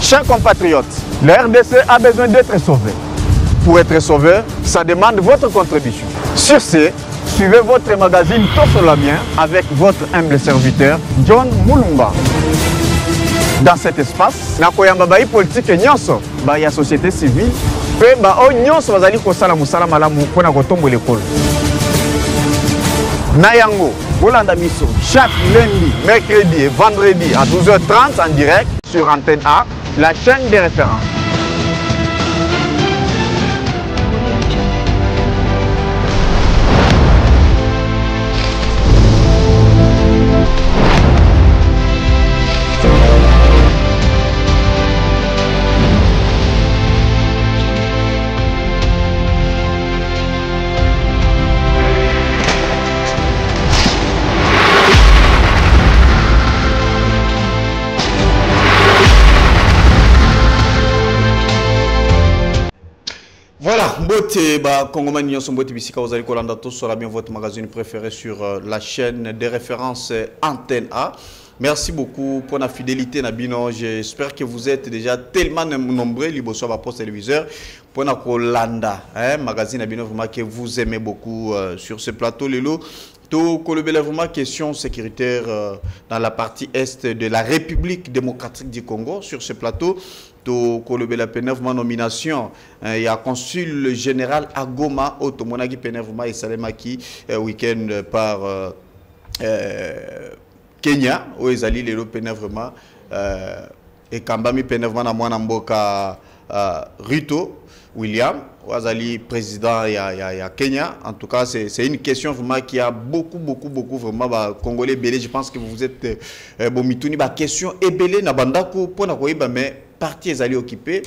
Chers compatriotes, la RDC a besoin d'être sauvée. Pour être sauvé, ça demande votre contribution. Sur ce, suivez votre magazine Tosolamien avec votre humble serviteur, John Moulumba. Dans cet espace, nakoyamba bayi politique nyonso, ba ya société civile, pe ba o nyonso bazali kosala musala malamu pona kotombo l'école. Nayango, Bolanda Misso, chaque lundi, mercredi et vendredi à 12h30 en direct sur Antenne A, la chaîne des références. Voilà, Mbote, Congomani Nyonso Mbote Bisika, vous allez Kolanda tous sur bien votre magazine préféré sur la chaîne des références Antenne A. Merci beaucoup pour la fidélité Nabino. J'espère que vous êtes déjà tellement nombreux libre sur votre poste téléviseur pour la Kolanda, magazine Nabino vraiment que vous aimez beaucoup sur ce plateau Lelo. Tout vraiment question sécuritaire dans la partie est de la République démocratique du Congo sur ce plateau. Tout Kolobela Pénévement nomination. Il y a consul général à Goma, Otomonagi Pénévement et Salemaki week-end par Kenya, où ils allaient les Pénévement et Kambami Pénévement à Mwanamboka Rito William, Ouazali président il y a Kenya. En tout cas, c'est une question vraiment qui a beaucoup vraiment Congolais belé. Je pense que vous êtes Bomitouni. Question est belé na bandako pour na koyiba mais parti est allé occupé.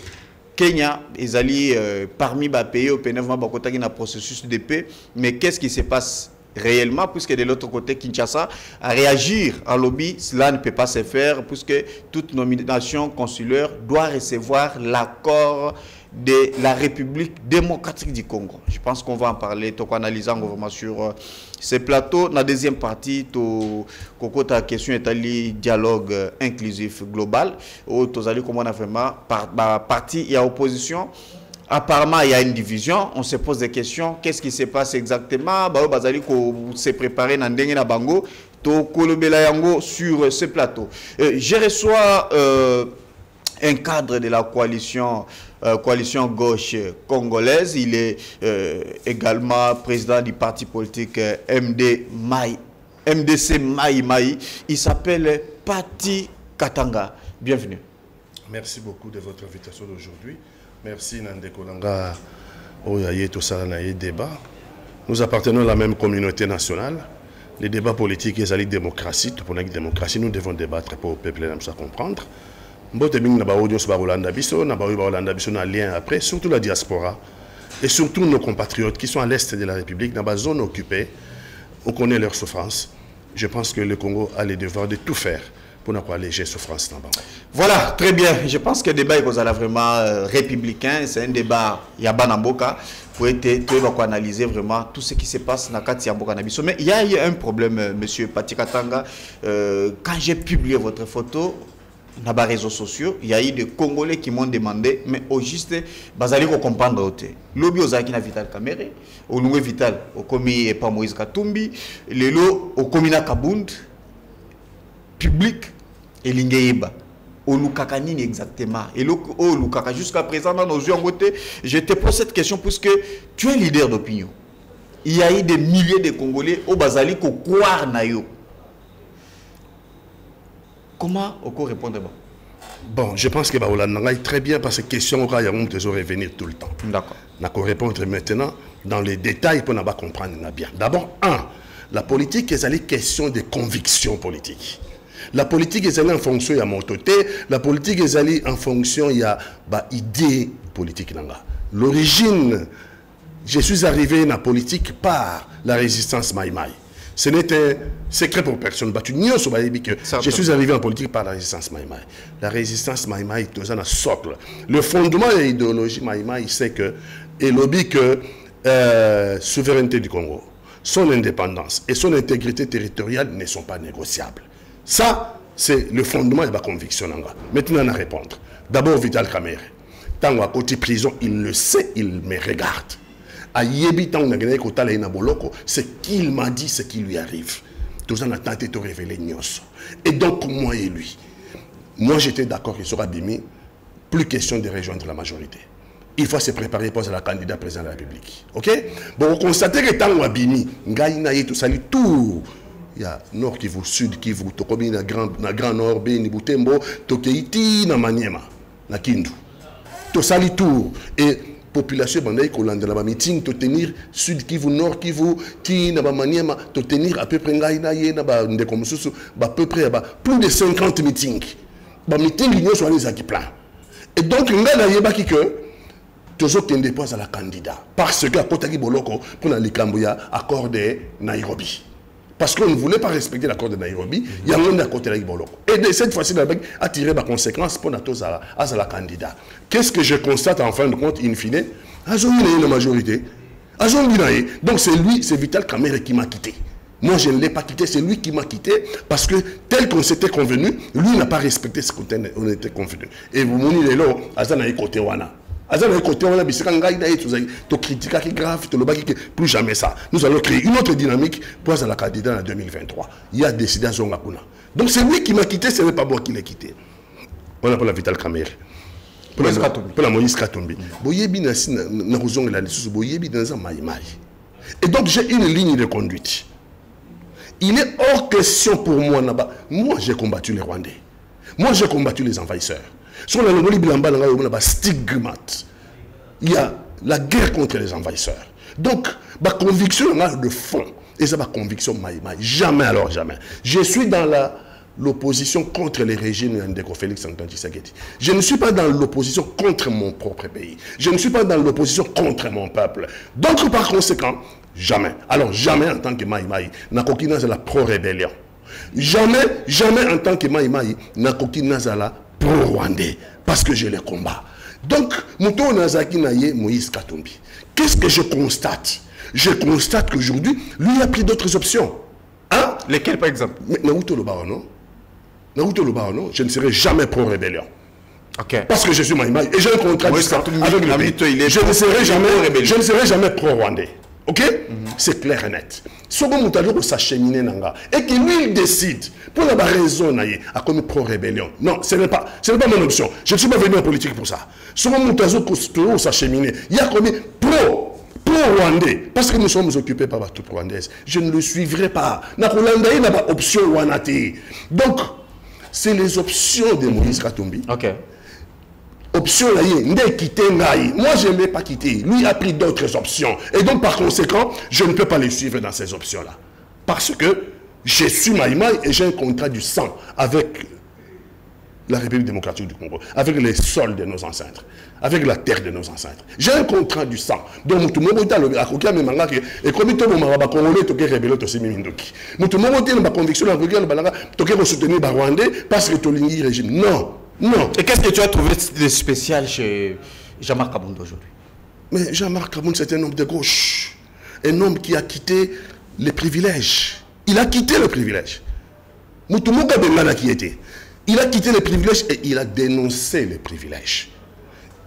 Kenya est allé parmi les pays au pénévement bakotaki na processus de paix. Mais qu'est-ce qui se passe réellement, puisque de l'autre côté, Kinshasa, à réagir en lobby, cela ne peut pas se faire, puisque toute nomination consulaire doit recevoir l'accord de la République démocratique du Congo. Je pense qu'on va en parler, donc analyser vraiment sur ces plateaux. Dans la deuxième partie, la question est allée dialogue inclusif global, où tu as comment on a vraiment parti, il y a opposition. Apparemment, il y a une division. On se pose des questions. Qu'est-ce qui se passe exactement? Bazali s'est préparé dans Ndenge Bango, to Kolobela Yango sur ce plateau. Je reçois un cadre de la coalition gauche congolaise. Il est également président du parti politique MDC Maï. Il s'appelle Pati Katanga. Bienvenue. Merci beaucoup de votre invitation d'aujourd'hui. Merci Nande Kolanga Oyaye Tosalanaye débat. Nous appartenons à la même communauté nationale. Les débats politiques et la démocratie, pour la démocratie, nous devons débattre pour le peuple nous comprendre. Mbote bing na ba audience ba Rolanda Biso, na ba Rolanda Biso na lien après, surtout la diaspora et surtout nos compatriotes qui sont à l'est de la République, dans la zone occupée. On connaît leur souffrance. Je pense que le Congo a le devoir de tout faire pour ne pas alléger souffrance. Voilà, très bien. Je pense que le débat est vraiment républicain. C'est un débat Yabanamboka pour analyser vraiment tout ce qui se passe dans Kati Yamboka Nabiso. Mais il y a eu un problème, monsieur Pati Katanga. Quand j'ai publié votre photo dans les réseaux sociaux, il y a eu des Congolais qui m'ont demandé, mais au juste, bazali ko comprendre. Lobby ozaki na Vital Kamere, au nouveau Vital, au komi pas Moïse Katumbi, lelo au komina Kabund, public. Et l'ingéiba au Lukaka nini exactement et au Lukaka jusqu'à présent dans nos yeux en côté je te pose cette question puisque tu es leader d'opinion. Il y a eu des milliers de Congolais au Bazali ko croire na yo. Comment on peut répondre? Bon, je pense que Baoulanda est très bien parce que question aura revenir tout le temps. D'accord. On peut répondre maintenant dans les détails pour ne pas comprendre bien. D'abord, la politique est une question de conviction politique. La politique est allée en fonction de mon côté, la politique est allée en fonction de l'idée politique. L'origine, je suis arrivé dans la politique par la résistance Maïmaï. Ce n'est un secret pour personne. Je suis arrivé en politique par la résistance Maïmaï. La résistance Maïmaï est un socle. Le fondement de l'idéologie Maïmaï, c'est que, et lobby que souveraineté du Congo, son indépendance et son intégrité territoriale ne sont pas négociables. Ça, C'est le fondement de ma conviction. Maintenant, on a répondre. D'abord, Vital Kamerhe. Tant à côté prison, il le sait, il me regarde. À Yebi, tant c'est qu'il m'a dit ce qui lui arrive. Tout ça, on a tenté de révéler Nyos. Et donc, moi et lui, moi j'étais d'accord qu'il sera Bimi, plus question de rejoindre la majorité. Il faut se préparer pour la candidat président de la République. Ok? Bon, vous constatez que tant à Bimi, Ngaïnaï, tout ça, tout. Il y a Nord Kivu, Sud Kivu, Tokobi, na Grand Nord, Beni, Butembo, Tokeiti, na Maniema, na Kindu. Tout ça, tout. Et population bandaï kolanda la meeting to tenir Sud Kivu, Nord Kivu, ti na ba Maniema, to tenir à peu près Ngaïnaï, na ba Ndekomususu, à peu près plus de 50 meetings. Ba meeting, ils sont les qui plein. Et donc, Ngaïnaï, bah qui que toujours qu'il dépose à la candidat. Parce que à Kotaki Boloko, pour la Likambouya, accord de Nairobi. Parce qu'on ne voulait pas respecter l'accord de Nairobi, il y a un monde à côté de Boloko. Et de cette fois-ci, a tiré ma conséquence pour la candidat. Qu'est-ce que je constate en fin de compte, in fine? Azonginaï la majorité. Azonginaï. Donc c'est lui, c'est Vital Kamerhe qui m'a quitté. Moi, je ne l'ai pas quitté, c'est lui qui m'a quitté parce que tel qu'on s'était convenu, lui n'a pas respecté ce qu'on était convenu. Et vous m'avez dit, là, Azanaï côté Wana. Plus jamais ça. Nous allons créer une autre dynamique pour la candidat en 2023. Il a décidé à Zongakuna. Donc c'est lui qui m'a quitté, ce n'est pas moi qui l'ai quitté. On a pour la Vital Kamerhe. Pour la Moïse Katumbi. Et donc j'ai une ligne de conduite. Il est hors question pour moi là-bas. Moi j'ai combattu les Rwandais. Moi j'ai combattu les envahisseurs. Sur la stigmate. Il y a la guerre contre les envahisseurs. Donc, ma conviction de fond, et ça ma conviction, jamais alors jamais. Je suis dans l'opposition contre les régimes de Félix Antoine Tshisekedi. Je ne suis pas dans l'opposition contre mon propre pays. Je ne suis pas dans l'opposition contre mon peuple. Donc, par conséquent, jamais. Alors, jamais en tant que Maïmaï, n'a qu'aucune la pro-rébellion. Jamais, jamais en tant que Maïmaï, n'a qu'aucune la pro-rwandais, parce que je les combats. Donc, Mouto Nazaki Naye, Moïse Katumbi. Qu'est-ce que je constate? Je constate qu'aujourd'hui, lui a pris d'autres options. Hein? Lesquelles, par exemple? Naouto Lobao, non? Naouto Lobao, non? Je ne serai jamais pro-rébellion. Okay. Parce que je suis Maïmaï et j'ai un contrat avec le pays. Je ne serai jamais pro-rwandais. Ok? C'est clair et net. Sogo Moutalo s'acheminer nanga et que lui il décide pour la raison à comme pro-rébellion. Non, ce n'est pas mon option. Je ne suis pas venu en politique pour ça. Sogo Moutalo s'acheminer, il y a comme pro-rwandais parce que nous sommes occupés par la troupe rwandaise. Je ne le suivrai pas. Na Rwanda il n'a pas option wanati. Donc c'est les options de Moïse Katumbi. OK. Option là, moi je ne l'ai pas quitté. Lui a pris d'autres options. Et donc par conséquent, je ne peux pas les suivre dans ces options-là. Parce que je suis Maïmaï et j'ai un contrat du sang avec la République démocratique du Congo, avec les sols de nos ancêtres, avec la terre de nos ancêtres. J'ai un contrat du sang. Donc tout le monde et comme tout le monde congolais toqué rebelle aussi mindoki. Tout le monde a conviction la regarde toqué soutenir Rwandais parce que Tolingi régime. Non. Non. Et qu'est-ce que tu as trouvé de spécial chez Jean-Marc Kabound aujourd'hui? Mais Jean-Marc Kabound, c'est un homme de gauche. Un homme qui a quitté les privilèges. Il a quitté les privilèges. Moutoumoka Bengana qui était. Il a quitté les privilèges et il a dénoncé les privilèges.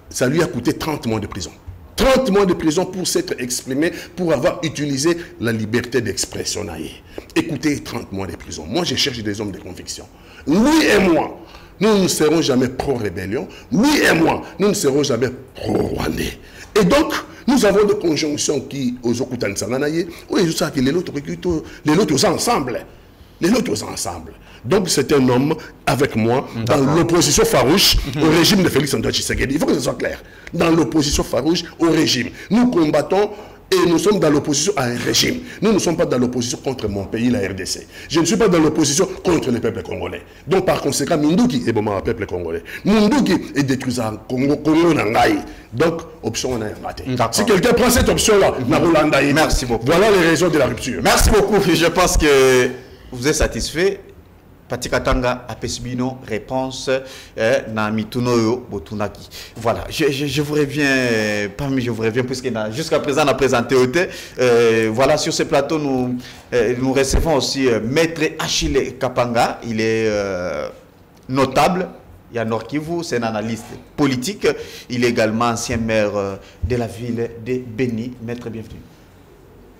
Ça lui a coûté 30 mois de prison. 30 mois de prison pour s'être exprimé, pour avoir utilisé la liberté d'expression. Écoutez, 30 mois de prison. Moi, je cherche des hommes de conviction. Lui et moi, nous ne serons jamais pro-rébellion. Lui et moi, nous ne serons jamais pro-rwandais. Et donc, nous avons des conjonctions qui, aux Okutan Sanganaye, oui, je sais que les autres ensemble. Les autres ensemble. Donc, c'est un homme avec moi dans l'opposition farouche au régime de Félix Antoine Tshisekedi. Il faut que ce soit clair. Dans l'opposition farouche au régime. Nous combattons et nous sommes dans l'opposition à un régime. Nous ne sommes pas dans l'opposition contre mon pays, la RDC. Je ne suis pas dans l'opposition contre le peuple congolais. Donc, par conséquent, Minduki est bon le peuple congolais. Minduki est détruisant Congo Nangaï. Donc, option on a raté. Si quelqu'un prend cette option-là, merci beaucoup. Voilà les raisons de la rupture. Merci beaucoup. Je pense que vous êtes satisfait. Patikatanga apesbino réponse na mituno yo botunaki. Voilà, je vous reviens parmi je vous reviens puisque jusqu'à présent on a présenté Ote. Voilà, sur ce plateau nous recevons aussi Maître Achille Kapanga, il est notable. Il y a Nord Kivu, c'est un analyste politique. Il est également ancien maire de la ville de Beni. Maître, bienvenue.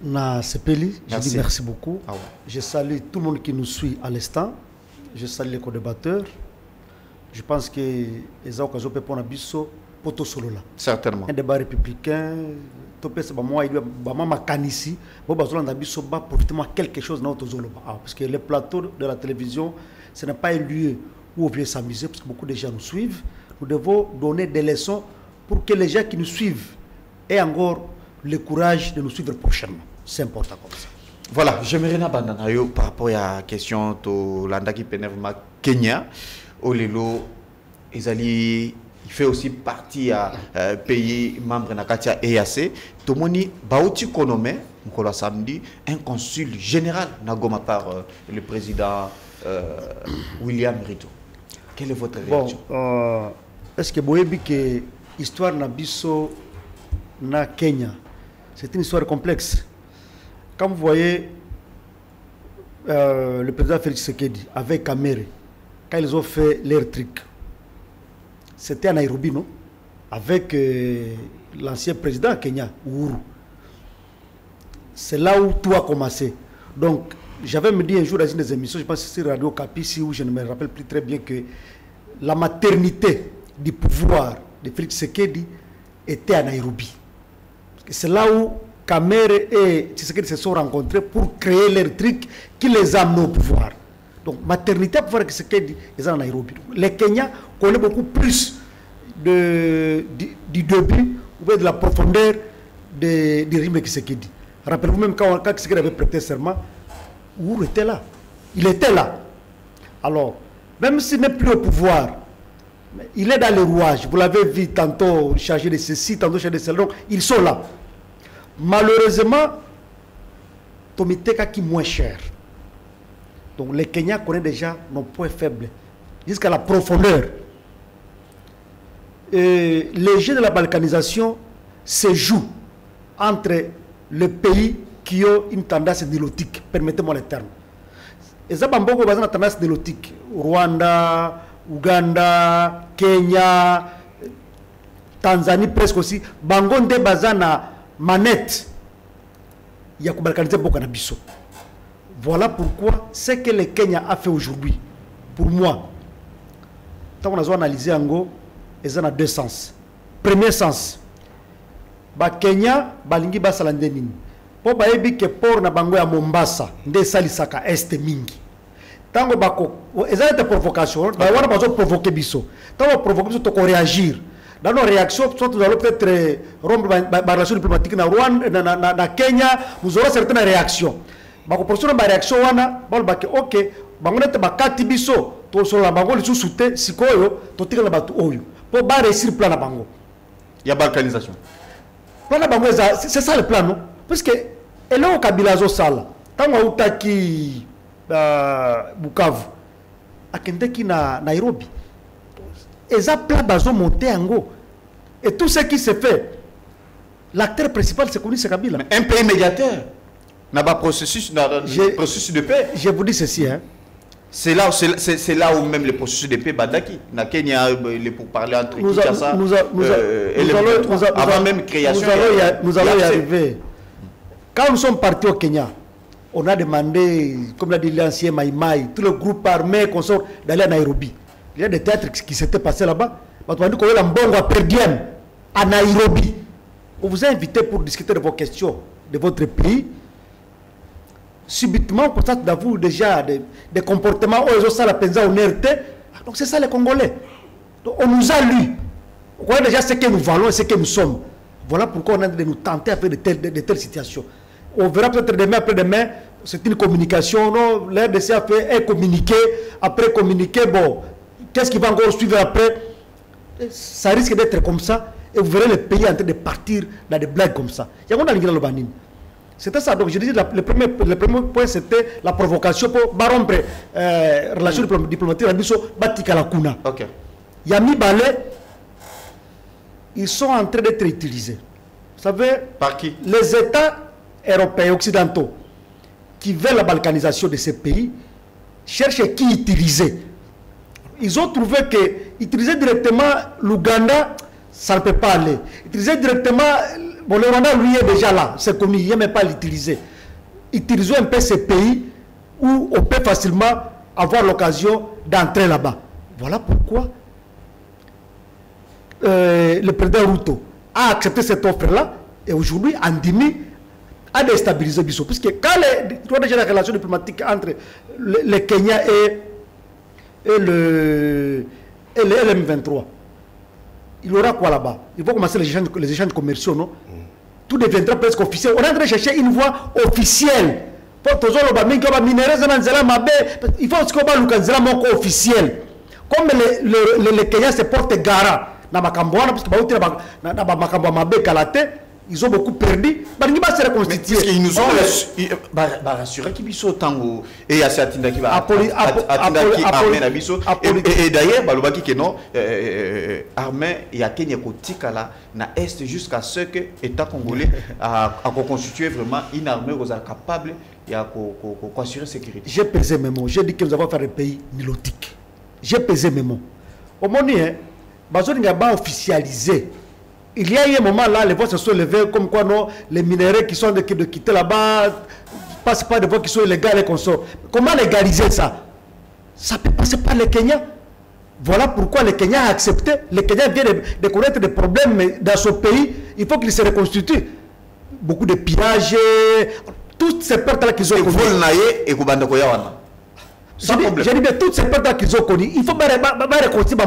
Na Sepeli, je dis merci beaucoup. Ah ouais. Je salue tout le monde qui nous suit à l'instant. Je salue les co-débatteurs. Je pense que les occasions peuvent prendre biso poto solo là. Certainement. Un débat républicain. Topé c'est moi il doit ma canisi. Bon bazola na biso ba politiquement quelque chose dans zolo. Parce que les plateaux de la télévision, ce n'est pas un lieu où on vient s'amuser parce que beaucoup de gens nous suivent. Nous devons donner des leçons pour que les gens qui nous suivent aient encore le courage de nous suivre prochainement. C'est important comme ça. Voilà, j'aimerais n'abandonner par rapport à la question de l'Andaki Penevma Kenya. Olelo, il fait aussi partie à pays membre de Nakatia EAC. Tomoni Baouti Konome, samedi, un consul général Nagoma par le président William Rito. Quelle est votre réaction? Bon, est-ce que vous avez vu que l'histoire Nabiso na Kenya, c'est une histoire complexe. Quand vous voyez le président Félix Tshisekedi avec Kamere, quand ils ont fait leur truc, c'était à Nairobi, non? Avec l'ancien président Kenya, Uhuru. C'est là où tout a commencé. Donc, j'avais me dit un jour dans une des émissions, je pense que c'est Radio Capi, où je ne me rappelle plus très bien, que la maternité du pouvoir de Félix Tshisekedi était à Nairobi. C'est là où Kamere et Tshisekedi se sont rencontrés pour créer leur truc qui les a amenés au pouvoir. Donc, maternité au pouvoir de Tshisekedi est à Nairobi. Donc, les Kenyans connaissent beaucoup plus du début ou de la profondeur du régime de Tshisekedi. Rappelez-vous même quand Tshisekedi avait prêté serment, Uhuru était là. Il était là. Alors, même s'il n'est plus au pouvoir, il est dans les rouages. Vous l'avez vu tantôt chargé de ceci, tantôt chargé de cela. Donc, ils sont là. Malheureusement, Tomiteka qui est moins cher. Donc, les Kenyans connaissent déjà nos points faibles, jusqu'à la profondeur. Et les jeux de la balkanisation se jouent entre les pays qui ont une tendance nélotique, permettez-moi le terme. Et ça, Bamboko a une tendance nélotique. Rwanda, Ouganda, Kenya, Tanzanie presque aussi. Bangonde Bazana manette. Il y a balkaniser beaucoup de biso. Voilà pourquoi ce que le Kenya a fait aujourd'hui, pour moi, quand on a analysé Ango, ils ont deux sens. Premier sens, Kenya, Balingi Basalandenini. Po baebi ke port na bango ya Mombasa nde salisaka este mingi. Tango bako ezalete provocation, ba wana bazo provoquer biso. Tango provoquer biso to ko réagir. Dans nos réactions, soit nous allons peut-être rompre la relation diplomatique na Rwanda na Kenya, nous aurons certaines réactions. Bako portion ba réaction wana, bal bake OK, bango nete bakati biso, to so la bango lisu soute sikoyo, to tika na batu oyo. Po ba réussir plan na bango. Il y a balkanisation. Plan na bango c'est ça le plan non? Parce que elle est au Kabila Zosala. Quand on a qui Bukavu, à Kendeki na Nairobi, et ça plat bazo monté en go. Et tout ce qui se fait, l'acteur principal c'est Koni Kabila. Un pays médiateur n'a pas processus de paix. Je vous dis ceci, hein. C'est là où même le processus de paix Badaki. Na Kenya, pour parler entre Kinshasa avant même création. Nous allons y arriver. Quand nous sommes partis au Kenya, on a demandé, comme l'a dit l'ancien Maïmaï, tout le groupe armé qu'on sort d'aller à Nairobi. Il y a des théâtres qui s'étaient passés là-bas. On a dit qu'on est en Bongo à Perdienne, à Nairobi. On vous a invité pour discuter de vos questions, de votre pays. Subitement, on constate d'avoir déjà des comportements où ils ont ça la pensa en RT. Donc c'est ça les Congolais. Donc, on nous a lu. On connaît déjà ce que nous valons et ce que nous sommes. Voilà pourquoi on a de nous tenter à faire de telles situations. On verra peut-être demain, après-demain, c'est une communication. Non, l'RDC a fait un communiqué. Après communiqué, bon, qu'est-ce qui va encore suivre après? Ça risque d'être comme ça. Et vous verrez le pays en train de partir dans des blagues comme ça. Il y a un C'était ça. Donc je disais, le premier point, c'était la provocation pour rompre relations diplomatiques à Bisso, Batikalakuna. Ok. Yami Balé, ils sont en train d'être utilisés. Vous savez, par qui? Les États européens occidentaux qui veulent la balkanisation de ces pays cherchent qui utiliser. Ils ont trouvé que utiliser directement l'Ouganda, ça ne peut pas aller. Utiliser directement, bon, le Rwanda, lui, est déjà là, c'est connu, il n'aime pas l'utiliser. Utilisons un peu ces pays où on peut facilement avoir l'occasion d'entrer là-bas. Voilà pourquoi le président Ruto a accepté cette offre-là et aujourd'hui, Andimi a déstabilisé Bissau. Puisque quand les relations diplomatiques entre le Kenya et le M23, il y aura quoi là-bas? Il faut commencer les échanges commerciaux, non? Tout deviendra presque officiel. On est en train de chercher une voie officielle. Il faut que officiel. Comme les Kenyans se portent garant dans Makambouana, parce que ils ont beaucoup perdu. Ils vont se reconstituer. Parce qu'ils nous ont rassuré qu'ils sont tango et il y a certains qui va et d'ailleurs balobaki que non armée il y a Kenya kotikala na est jusqu'à ce que État congolais a constitué vraiment une armée capable d'assurer la sécurité. J'ai pesé mes mots. J'ai dit que nous avons fait un pays nilotique. J'ai pesé mes mots. Au moment où il a officialisé. Il y a eu un moment là, les voix se sont levées comme quoi non, les minéraux qui sont de quitter là-bas, passent pas de voix qui sont illégales et qu'on sort. Comment légaliser ça? Ça peut passer par les Kenyans. Voilà pourquoi le Kenya a accepté. Le Kenya vient de connaître des problèmes dans son pays. Il faut qu'il se reconstitue. Beaucoup de pillages, toutes ces pertes-là qu'ils ont connues. J'ai dit bien toutes ces pertes qu'ils ont connues. Il faut reconstituer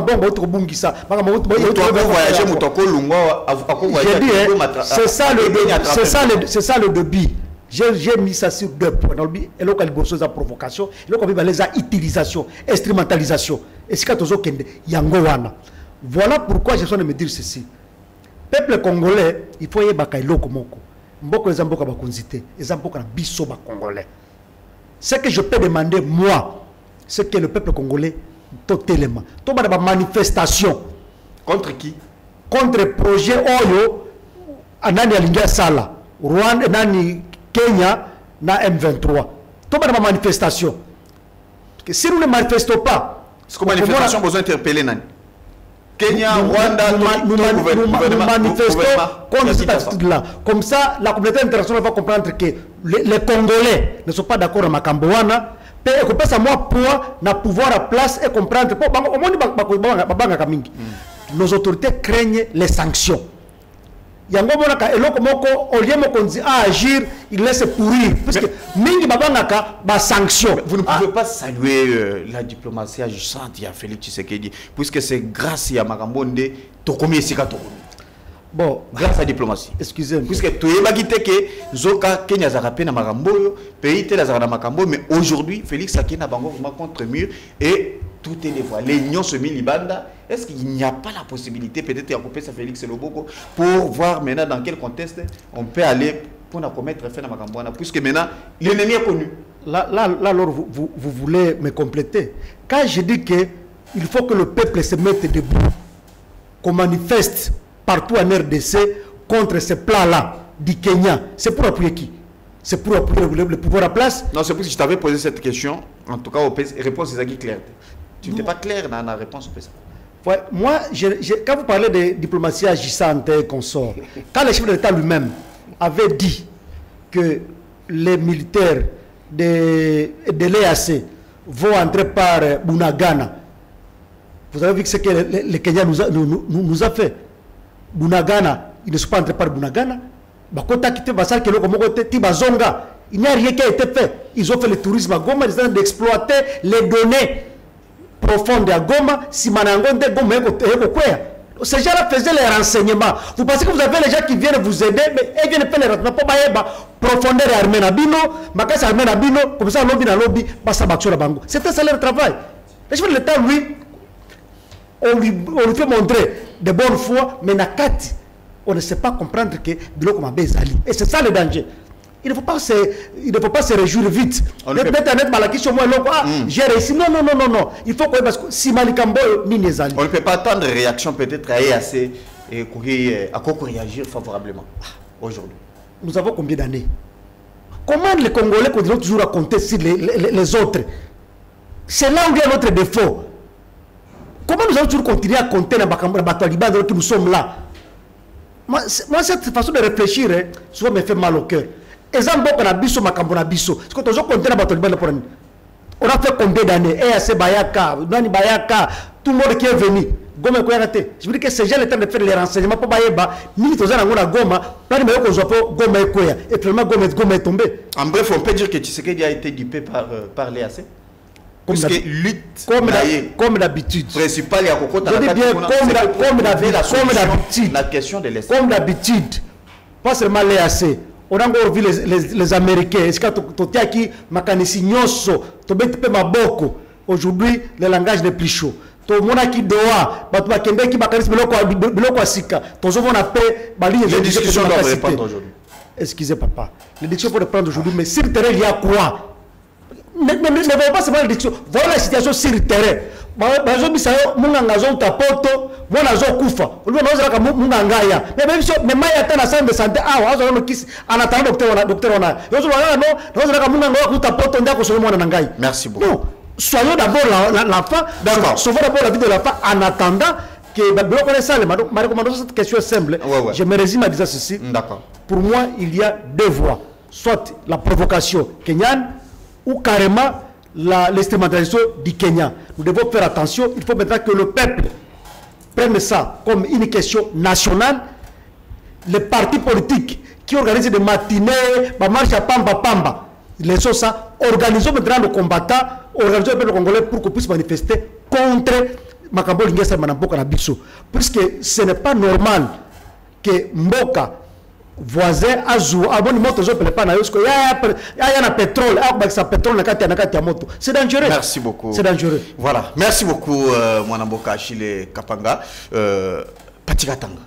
c'est ça le débit. J'ai mis ça sur deux points. Et là, il y a provocation, il y a utilisation, instrumentalisation. Et c'est quand voilà pourquoi je suis en train de me dire ceci. Peuple congolais, il faut y avoir congolais. Ce que je peux demander, moi, c'est que le peuple congolais, totalement, toute la manifestation. Contre qui? Contre le projet Oyo, Anani Alinga Sala, Rwanda, Nani Kenya, na M23. Toute la manifestation. Parce que si nous ne manifestons pas, est-ce que la manifestation a besoin d'interpeller Nani? Kenya, Rwanda, nous manifestons contre cette attitude-là. Comme ça, la communauté internationale va comprendre que les Congolais ne sont pas d'accord avec Makambouana. Et que ça moi pour na pouvoir à place et comprendre. Nos autorités craignent les sanctions. Yango monaka eloko moko au lieu mokonzi à agir, il laisse pourrir parce que mingi babangaka ba sanction. Vous ne pouvez pas saluer la diplomatie agissante ya Félix Tshisekedi puisque c'est grâce à Makambonde tokomi esika tokomi. Bon, grâce à la diplomatie. Excusez-moi. Puisque tu es bagité que Zoka Kenya Zarape na Makamboyo, pays tel Zara na Makambo, mais aujourd'hui Félix Akina Bango vraiment contre mur et tout est les voies. L'union se mit Libanda. Est-ce qu'il n'y a pas la possibilité peut-être de couper ça Félix Loboko pour voir maintenant dans quel contexte on peut aller pour commettre fait na Makambouana puisque maintenant l'ennemi est connu. Là alors vous voulez me compléter. Quand je dis que il faut que le peuple se mette debout, qu'on manifeste partout en RDC contre ce plan-là du Kenya, c'est pour appuyer qui? C'est pour appuyer le pouvoir à place? Non, c'est parce que je t'avais posé cette question. En tout cas, la réponse est claire. Tu n'étais pas clair dans la réponse. Ouais, moi, quand vous parlez de diplomatie agissante et consort, quand le chef de l'État lui-même avait dit que les militaires de l'EAC vont entrer par Bunagana, vous avez vu que ce que le Kenya nous a fait. Bunagana, ils ne sont pas entrés par Bunagana. Il n'y a rien qui a été fait. Ils ont fait le tourisme à Goma, ils ont d'exploiter les données profondes à Goma. Si Manangonde Goma, ces gens-là faisaient les renseignements. Vous pensez que vous avez les gens qui viennent vous aider, mais ils viennent faire les renseignements pour profondeur et armée Nabino, Makas armée Nabino, comme ça, lobby na lobby, Bassa Bakso Bango. C'était ça leur travail. Le chef de l'État, lui, on lui fait montrer de bonne foi, mais Nakati, on ne sait pas comprendre que Biloko Mabé Zali. Et c'est ça le danger. Il ne faut pas se réjouir vite. J'ai réussi. Non. Il faut que si Malikambo ni on ne peut pas attendre réaction peut-être à EAC et à quoi réagir favorablement aujourd'hui. Nous avons combien d'années? Comment les Congolais continuent toujours à compter sur les autres? C'est là où il y a notre défaut. Comment nous allons toujours continuer à compter dans les talibans alors que nous sommes là? Moi, cette façon de réfléchir, souvent me fait mal au cœur. On a fait combien d'années? EAC Bayaka, Nani Bayaka, tout le monde qui est venu. Je veux dire que ces gens étaient en train de faire les renseignements pour Bayeba. Ni tous les gens Goma, pas de meilleurs Goma et Koya. Et finalement, Goma est tombé. En bref, on peut dire que Tshisekedi a été dupé par l'EAC. Comme d'habitude. Principal, je dis bien comme d'habitude. La question de l'Est. Comme d'habitude. Pas seulement l'EAC. On a encore vu les Américains. Est-ce que tu as qui Makanisignoso, tu as Maboko. Aujourd'hui, le langage n'est plus chaud. Tout le monde qui doit, les discussions doivent reprendre aujourd'hui. Excusez papa. Les discussions vont reprendre aujourd'hui, mais sur le terrain, il y a quoi? Ne voyons pas seulement les discussions. Voilà la situation sur le terrain. Merci beaucoup. Non, soyons d'abord la fin. Sauvons d'abord la vie de la fin en attendant que ma recommandation, cette question est simple. Je me résume à dire ceci. Pour moi, il y a deux voies. Soit la provocation kenyane ou carrément l'extrémalisation du Kenya. Nous devons faire attention. Il faut maintenant que le peuple prenne ça comme une question nationale. Les partis politiques qui organisent des matinées, des marches à Pamba, les choses ça, organisons maintenant le combattant, organisons le peuple congolais pour qu'on puisse manifester contre Makambo Lingesa Manamboka Nabiso. Puisque ce n'est pas normal que Mboka voisin azou aboni moto zo pele pa na yosko ya na pétrole sa pétrole na moto. C'est dangereux. Merci beaucoup. C'est dangereux. Voilà. Merci beaucoup Mwanamboka Achille Kapanga Patikatanga.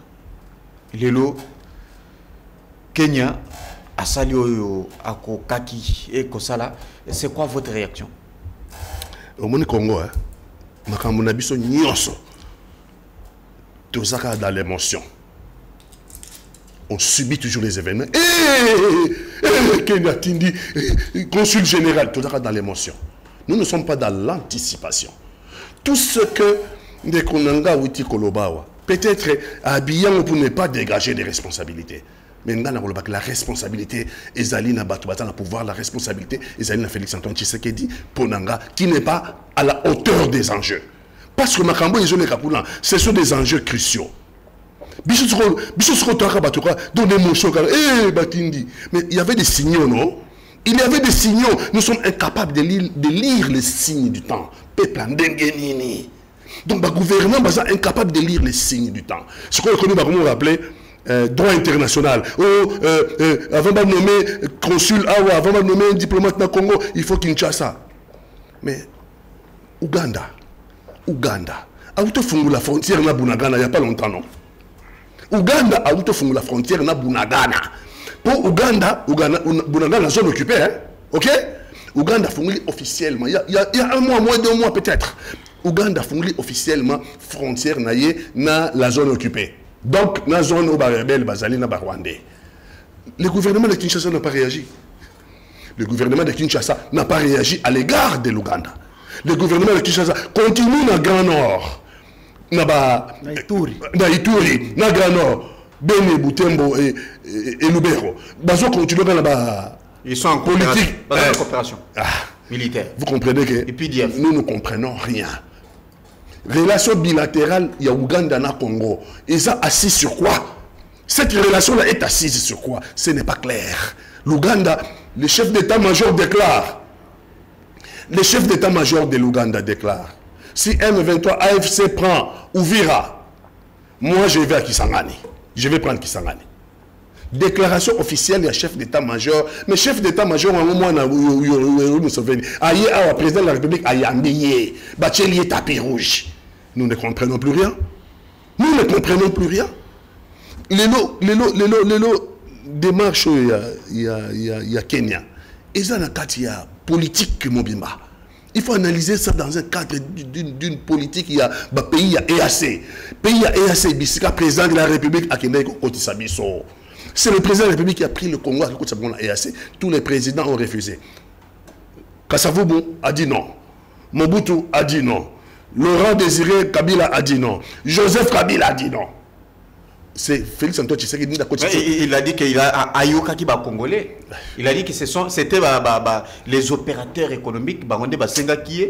Lelo Kenya asali oyo akokaki et kosala, c'est quoi votre réaction? Au monde Congo makambo na biso nyonso tozaka dans l'émotion. On subit toujours les événements. Kenya Tindi, consul général, tout ça dans l'émotion. Nous ne sommes pas dans l'anticipation. Tout ce que des Konanga ou Tikolobawa, peut-être habillants pour ne pas dégager des responsabilités. Mais la responsabilité, Ezali Batouata, le pouvoir, la responsabilité, Ezali Félix Antoine Tshisekedi, Ponanga, qui n'est pas à la hauteur des enjeux. Parce que Makambo et Zone Kapoulan, ce sont des enjeux cruciaux. Mais il y avait des signaux, non? Il y avait des signaux. Nous sommes incapables de lire les signes du temps. Peuple en dengenini. Donc, le gouvernement est incapable de lire les signes du temps. Ce qu'on a appelé droit international. Avant de nommer consul, avant de nommer un diplomate dans le Congo, il faut Kinshasa. Mais, Ouganda, a ouvert la frontière na Bunagana il n'y a pas longtemps, non? Ouganda a ouvert la frontière na Bunagana. Pour Ouganda, Bunagana la zone occupée, hein? Ok? Ouganda a fondé officiellement, il y a un mois, moins de 2 mois peut-être. Ouganda a fondé officiellement frontière na la zone occupée. Donc, dans la zone où Barebel, Bazali, na Rwandais. Le gouvernement de Kinshasa n'a pas réagi. Le gouvernement de Kinshasa n'a pas réagi à l'égard de l'Ouganda. Le gouvernement de Kinshasa continue dans le Grand Nord. Na Ituri, na Grand Nord, Beni, Butembo et Lubero. Bazo continue dans la ils sont en politique, coopération militaire. Vous comprenez que nous ne comprenons rien. Relation bilatérale, il y a Ouganda na Congo. Et ça assis sur quoi? Cette relation-là est assise sur quoi? Ce n'est pas clair. L'Ouganda, le chef d'état-major déclare. Le chef d'état-major de l'Ouganda déclare. Si M23 AFC prend Ouvira, moi je vais à Kisangani. Je vais prendre Kisangani. Déclaration officielle du chef d'état-major. Mais chef d'état-major, à un moment, le président de la République a yambillé. Bachelier tapis rouge. Nous ne comprenons plus rien. Nous ne comprenons plus rien. démarche il y a Kenya. Et ça, il y a politique mobimba. Il faut analyser ça dans un cadre d'une politique. Il y a pays, il y a EAC. Pays, il y a EAC, Bissika, président de la République, à Kenya, c'est le président de la République qui a pris le Congo à EAC. Tous les présidents ont refusé. Kasavubu a dit non. Mobutu a dit non. Laurent Désiré Kabila a dit non. Joseph Kabila a dit non. C'est Félix Antoine Tshisekedi qui il a dit qu'il a Ayoka qui va congolais. Il a dit que c'était les opérateurs économiques qui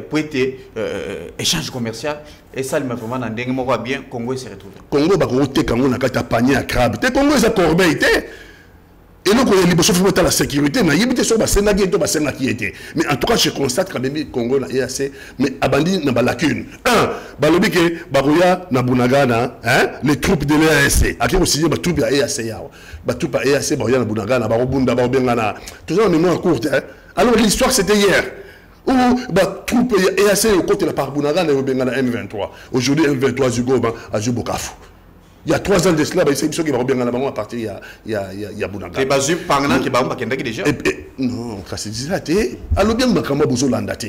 pour être échange commercial. Et ça, il m'a vraiment dans bien. Congo s'est retrouvé. Congo va te panier à crabe. Congo est à corbeille. Et donc, il y a la sécurité, mais il y a mais en tout cas, je constate que le Congo est assez, mais abandonné dans la lacune. Un, les troupes de l'EAC, à qui aussi les troupes de l'EAC, les troupes de l'EAC, tout ça en mémoire courte. Alors, l'histoire, c'était hier. Où les troupes de l'EAC au côté de la Parbunaga, M23. Aujourd'hui, M23, Zugo, à Zubokafu. Il y a 3 ans de cela, c'est qui va bien à partir il y a Bounaga. Et Bazu Pangana qui va déjà. Non, c'est ça. Alors bien Makamba Bozolandate.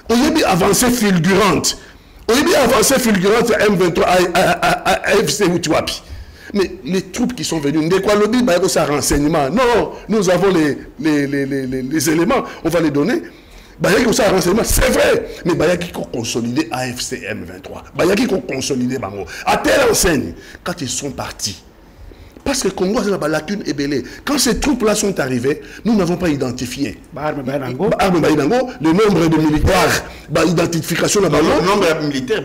On y a bien avancé fulgurante. On y a bien avancé fulgurante M23 à FC Outuapi. Mais les troupes qui sont venues, de quoi le dit, ça renseignement. Non, nous avons les éléments, on va les donner. C'est vrai, mais il y a qui consolider AFC M23. Il y a qui consolider Bango. À telle enseigne, quand ils sont partis, parce que le Congo a la lacune est belée. Quand ces troupes-là sont arrivées, nous n'avons pas identifié le nombre de militaires, l'identification de le nombre de militaires,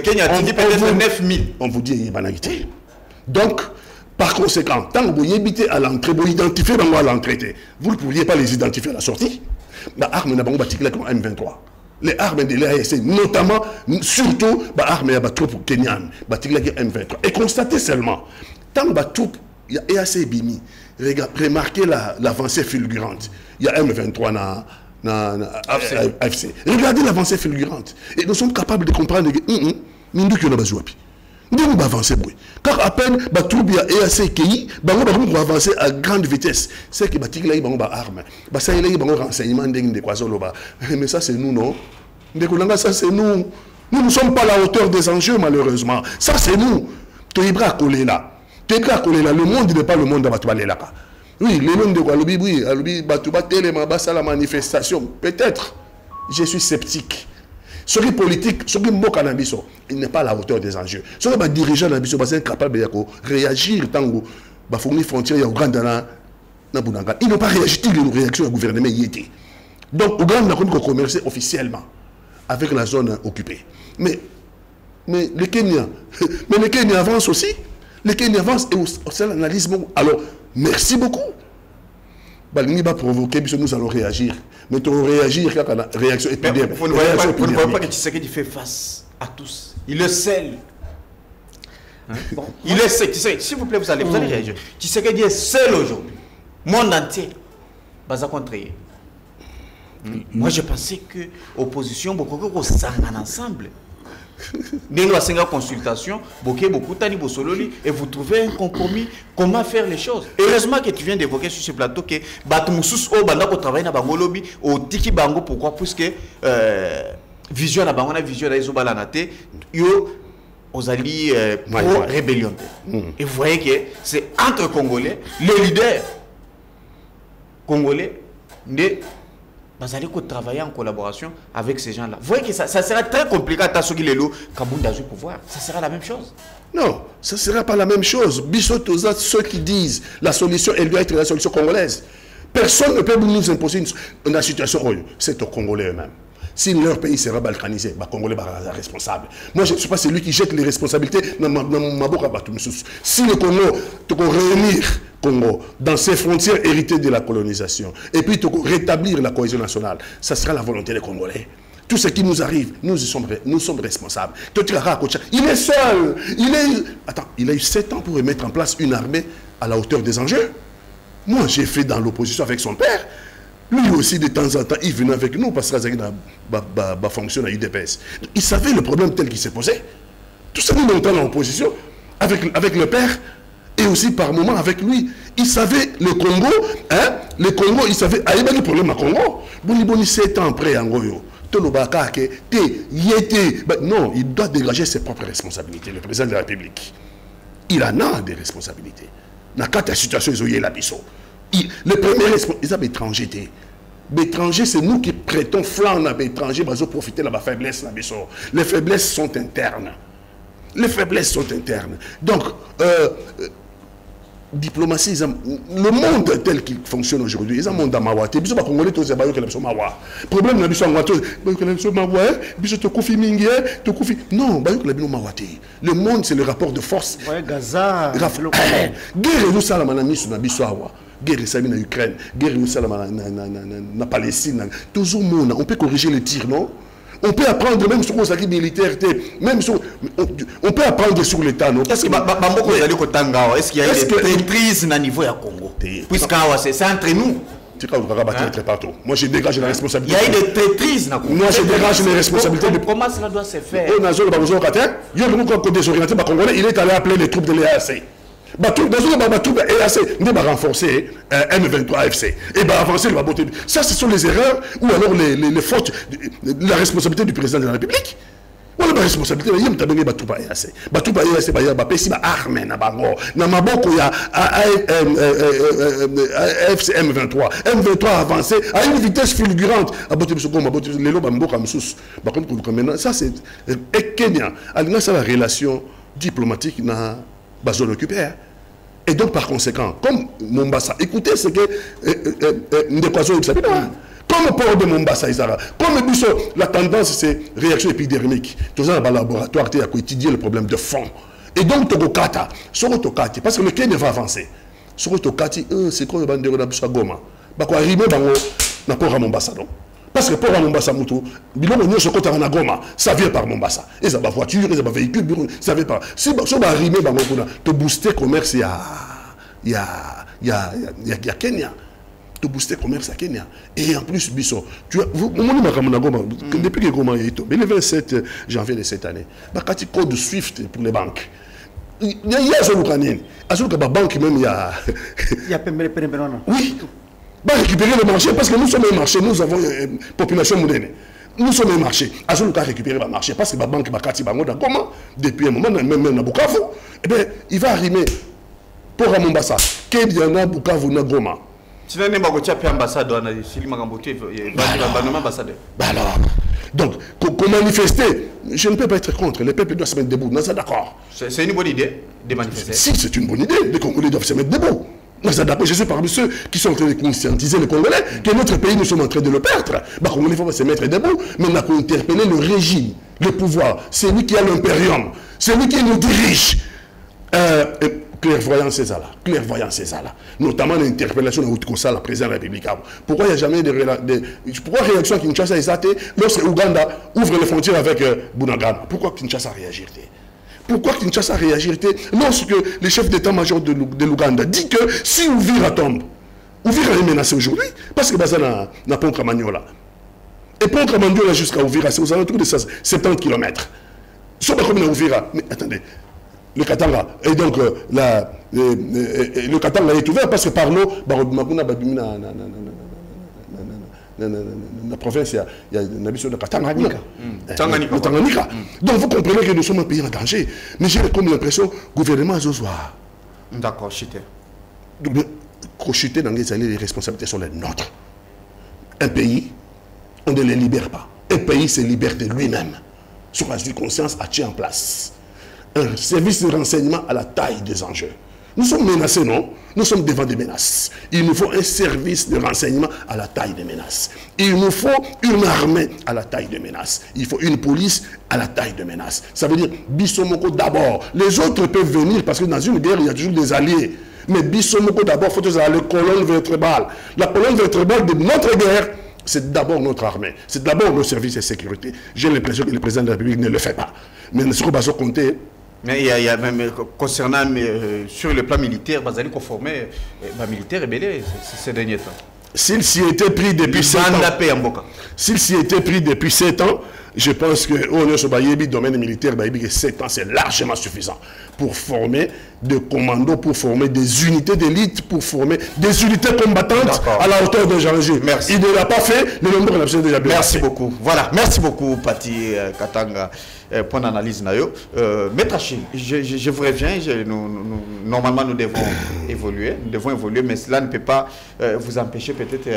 Kenya a dit peut-être 9000. On vous dit, il y a banalité. Donc, par conséquent, tant que vous habitez à l'entrée, vous identifiez à l'entrée, vous ne pouviez pas les identifier à la sortie. Les armes de M23. Les armes de l'ASC, notamment, surtout, les armes de troupes kenyanes, M23. Et constatez seulement, tant que les troupes, il y a EAC Bimi, remarquez l'avancée fulgurante. Il y a M23 dans AFC. Regardez l'avancée fulgurante. Et nous sommes capables de comprendre que nous avons nous allons avancer. Car à peine les troupes EAC qui vont avancer à grande vitesse. C'est que les gens ont des armes. Ça y est, ils ont renseignement. Mais ça, c'est nous, non? Ça, c'est nous. Nous ne sommes pas à la hauteur des enjeux, malheureusement. Ça, c'est nous. Tu es à coller là. Le monde n'est pas le monde de là. Oui, le monde de Gualoubi, oui. La manifestation. Peut-être. Je suis sceptique. Ce qui est politique, ce qui est bon cannabis, il n'est pas à la hauteur des enjeux. Ce qui est dirigeant cannabis, c'est incapable de réagir tant que les frontières, il y a ils n'ont pas réagi, ils ont réaction au gouvernement. Donc, Ouganda a commercé officiellement avec la zone occupée. Mais les Kenyans avancent aussi. Les Kenyans avancent et c'est l'analyse. Alors, merci beaucoup. Balini va provoquer, puisque nous allons réagir. Mais tu vas réagir quand la réaction épidémique. Vous ne voyez pas que Tshisekedi fait face à tous. Il le scelle. Il le sait. S'il vous plaît, vous allez réagir. Tshisekedi est seul aujourd'hui. Monde entier. Baza contre. Moi, je pensais que l'opposition, beaucoup s'engagent ensemble. Dans la consultation, et vous trouvez un compromis. Comment faire les choses? Heureusement que tu viens d'évoquer sur ce plateau que Batumoussous au Bandako travaille dans Bangolobi, au Tiki Bango, pourquoi? Puisque vision la Bangona, vision la Isobalanate, yo aux alliés pour rébellion. Et vous voyez que c'est entre Congolais, les leaders congolais, vous allez travailler en collaboration avec ces gens-là. Vous voyez que ça sera très compliqué à Tassogi Lelo, Kabunda du pouvoir. Ça sera la même chose. Non, ça ne sera pas la même chose. Bissotosa, ceux qui disent la solution, elle doit être la solution congolaise. Personne ne peut nous imposer une situation. C'est aux Congolais eux-mêmes. Si leur pays sera balkanisé, les Congolais seront responsables. Moi, je ne suis pas celui qui jette les responsabilités dans ma boca. Si le Congo, tu peux réunir Congo dans ses frontières héritées de la colonisation, et puis tu peux rétablir la cohésion nationale, ça sera la volonté des Congolais. Tout ce qui nous arrive, nous sommes responsables. Il est seul. Il a eu 7 ans pour mettre en place une armée à la hauteur des enjeux. Moi, j'ai fait dans l'opposition avec son père. Lui aussi, de temps en temps, il venait avec nous parce qu'il a fonctionné à l'UDPS. Il savait le problème tel qu'il s'est posé. Tout ça, nous montons en opposition avec le père. et aussi par moment avec lui. Il savait le Congo, hein, le Congo, il savait, il y a des problèmes à Congo. Boni 7 ans après, Angoyo. Non, il doit dégager ses propres responsabilités, le président de la République. Il en a des responsabilités. Dans la situation, ils ont la biso. Le premier responsable, ils ont étranger. L'étranger, c'est nous qui prêtons flanc à l'étranger pour profiter de la faiblesse. Les faiblesses sont internes. Les faiblesses sont internes. Donc, diplomatie, le monde tel qu'il fonctionne aujourd'hui, ils ont un monde à Mawa. Ils sont congolais, tous les Mawa. Problème, ils sont Mawa. Non, le monde, c'est le rapport de force. Gaza. Guerre, nous sommes en guerre en Ukraine, guerre en Palestine. Toujours monde, on peut corriger les tirs, non? On peut apprendre même sur les acquis militaires, même sur, on peut apprendre sur l'État, non? Est-ce qu'il y a une traîtrise au niveau du Congo? Puisque c'est entre nous. Tu vas battre partout. Moi, je dégage la responsabilité. Il y a une traîtrise. Moi, je dégage les responsabilités. Comment cela doit se faire? Il est allé appeler les troupes de l'EAC. Renforcer M23 AFC et avancer le bateau. Ça, ce sont les erreurs ou alors les fautes, la responsabilité du président de la République. Ou la responsabilité de l'EAC. AFC M23. M23 a avancé à une vitesse fulgurante. Ça, c'est Kenya. Ça, la relation diplomatique n'a pas zone occupée. Et donc, par conséquent, comme Mombasa, écoutez ce que comme le port de Mombasa, comme la tendance, c'est réaction épidermique. Tout ça, dans le laboratoire, tu as étudié le problème de fond. Et donc, Togokata, Sorotokati, parce que le Kenya va avancer. Sorotokati, c'est quoi le bandero de Goma? Bako arrivé dans le port à Mombasa, non? Parce que pour Mombasa, ça vient par Mombasa. Et ça va voiture, et ça va véhicule, ça vient par. Si on va arriver, te booster le commerce, il y a Kenya. Te booster le commerce à Kenya. Et en plus, Bisso, tu vois, depuis que Goma est le 27 janvier de cette année, il y a un code SWIFT pour les banques. Il y a une banque même, il y a. Oui. Va récupérer le marché parce que nous sommes un marché, nous avons une population moderne. Nous sommes un marché. Azul va récupérer le marché parce que la banque Bakati Bangoda, comment depuis un moment, même à Bukavu, eh bien, il va arriver pour à Mombasa. Kédiana, Bukavu, Nagoma. Si vous n'avez pas de ambassadeur, alors, donc, pour manifester, je ne peux pas être contre. Les peuples doivent se mettre debout. Nous sommes d'accord. C'est une bonne idée de manifester. Si, c'est une bonne idée. Les Congolais doivent se mettre debout. Je suis parmi ceux qui sont en train de conscientiser les Congolais que notre pays, nous sommes en train de le perdre. Les Congolais vont se mettre debout, mais on a interpellé le régime, le pouvoir. C'est lui qui a l'impérium, c'est lui qui nous dirige. Clairvoyance, c'est ça là. Clairvoyance, c'est ça là. Notamment l'interpellation de Outkosa, la présidente de la République. Pourquoi il n'y a jamais pourquoi la réaction à Kinshasa est ça lorsque Ouganda ouvre les frontières avec Bunagana? Pourquoi Kinshasa réagit? Pourquoi Kinshasa réagit lorsque le chef d'état-major de l'Ouganda dit que si Ouvira tombe, Ouvira est menacé aujourd'hui parce que Baza n'a pas Maniola. Et pour Maniola jusqu'à Ouvira, c'est aux alentours de 70 km. Sauf comme Ouvira. Mais attendez, le Katanga, et donc le Katanga est ouvert parce que par l'eau, la province, il y a une mission de Tanganyika. Tanganyika. Donc vous comprenez que nous sommes un pays en danger. Mais j'ai comme l'impression que le gouvernement Zozwa. D'accord, chité. Crocheter dans les responsabilités sont les nôtres. Un pays, on ne les libère pas. Un pays se libère de lui-même. Sur la conscience à tirer en place. Un service de renseignement à la taille des enjeux. Nous sommes menacés, non? Nous sommes devant des menaces. Il nous faut un service de renseignement à la taille des menaces. Il nous faut une armée à la taille des menaces. Il faut une police à la taille des menaces. Ça veut dire Bissomoko d'abord. Les autres peuvent venir parce que dans une guerre, il y a toujours des alliés. Mais Bissomoko d'abord, il faut que la colonne vertébrale. La colonne vertébrale de notre guerre, c'est d'abord notre armée. C'est d'abord nos services de sécurité. J'ai l'impression que le président de la République ne le fait pas. Mais ne pas se compter. Mais il y a même concernant sur le plan militaire, vous allez conformer militaire et belé ces derniers temps. S'il s'y était pris depuis 7 ans, s'il s'y était pris depuis 7 ans, je pense que le domaine militaire, 7 ans, c'est largement suffisant pour former des commandos, pour former des unités d'élite, pour former des unités combattantes à la hauteur de Janvier. Merci. Il ne l'a pas fait, le nombre n'a déjà bien. Merci beaucoup. Voilà, merci beaucoup, Pati Katanga, pour l'analyse. Maître Achille, je vous reviens. Normalement, nous devons évoluer. Mais cela ne peut pas vous empêcher peut-être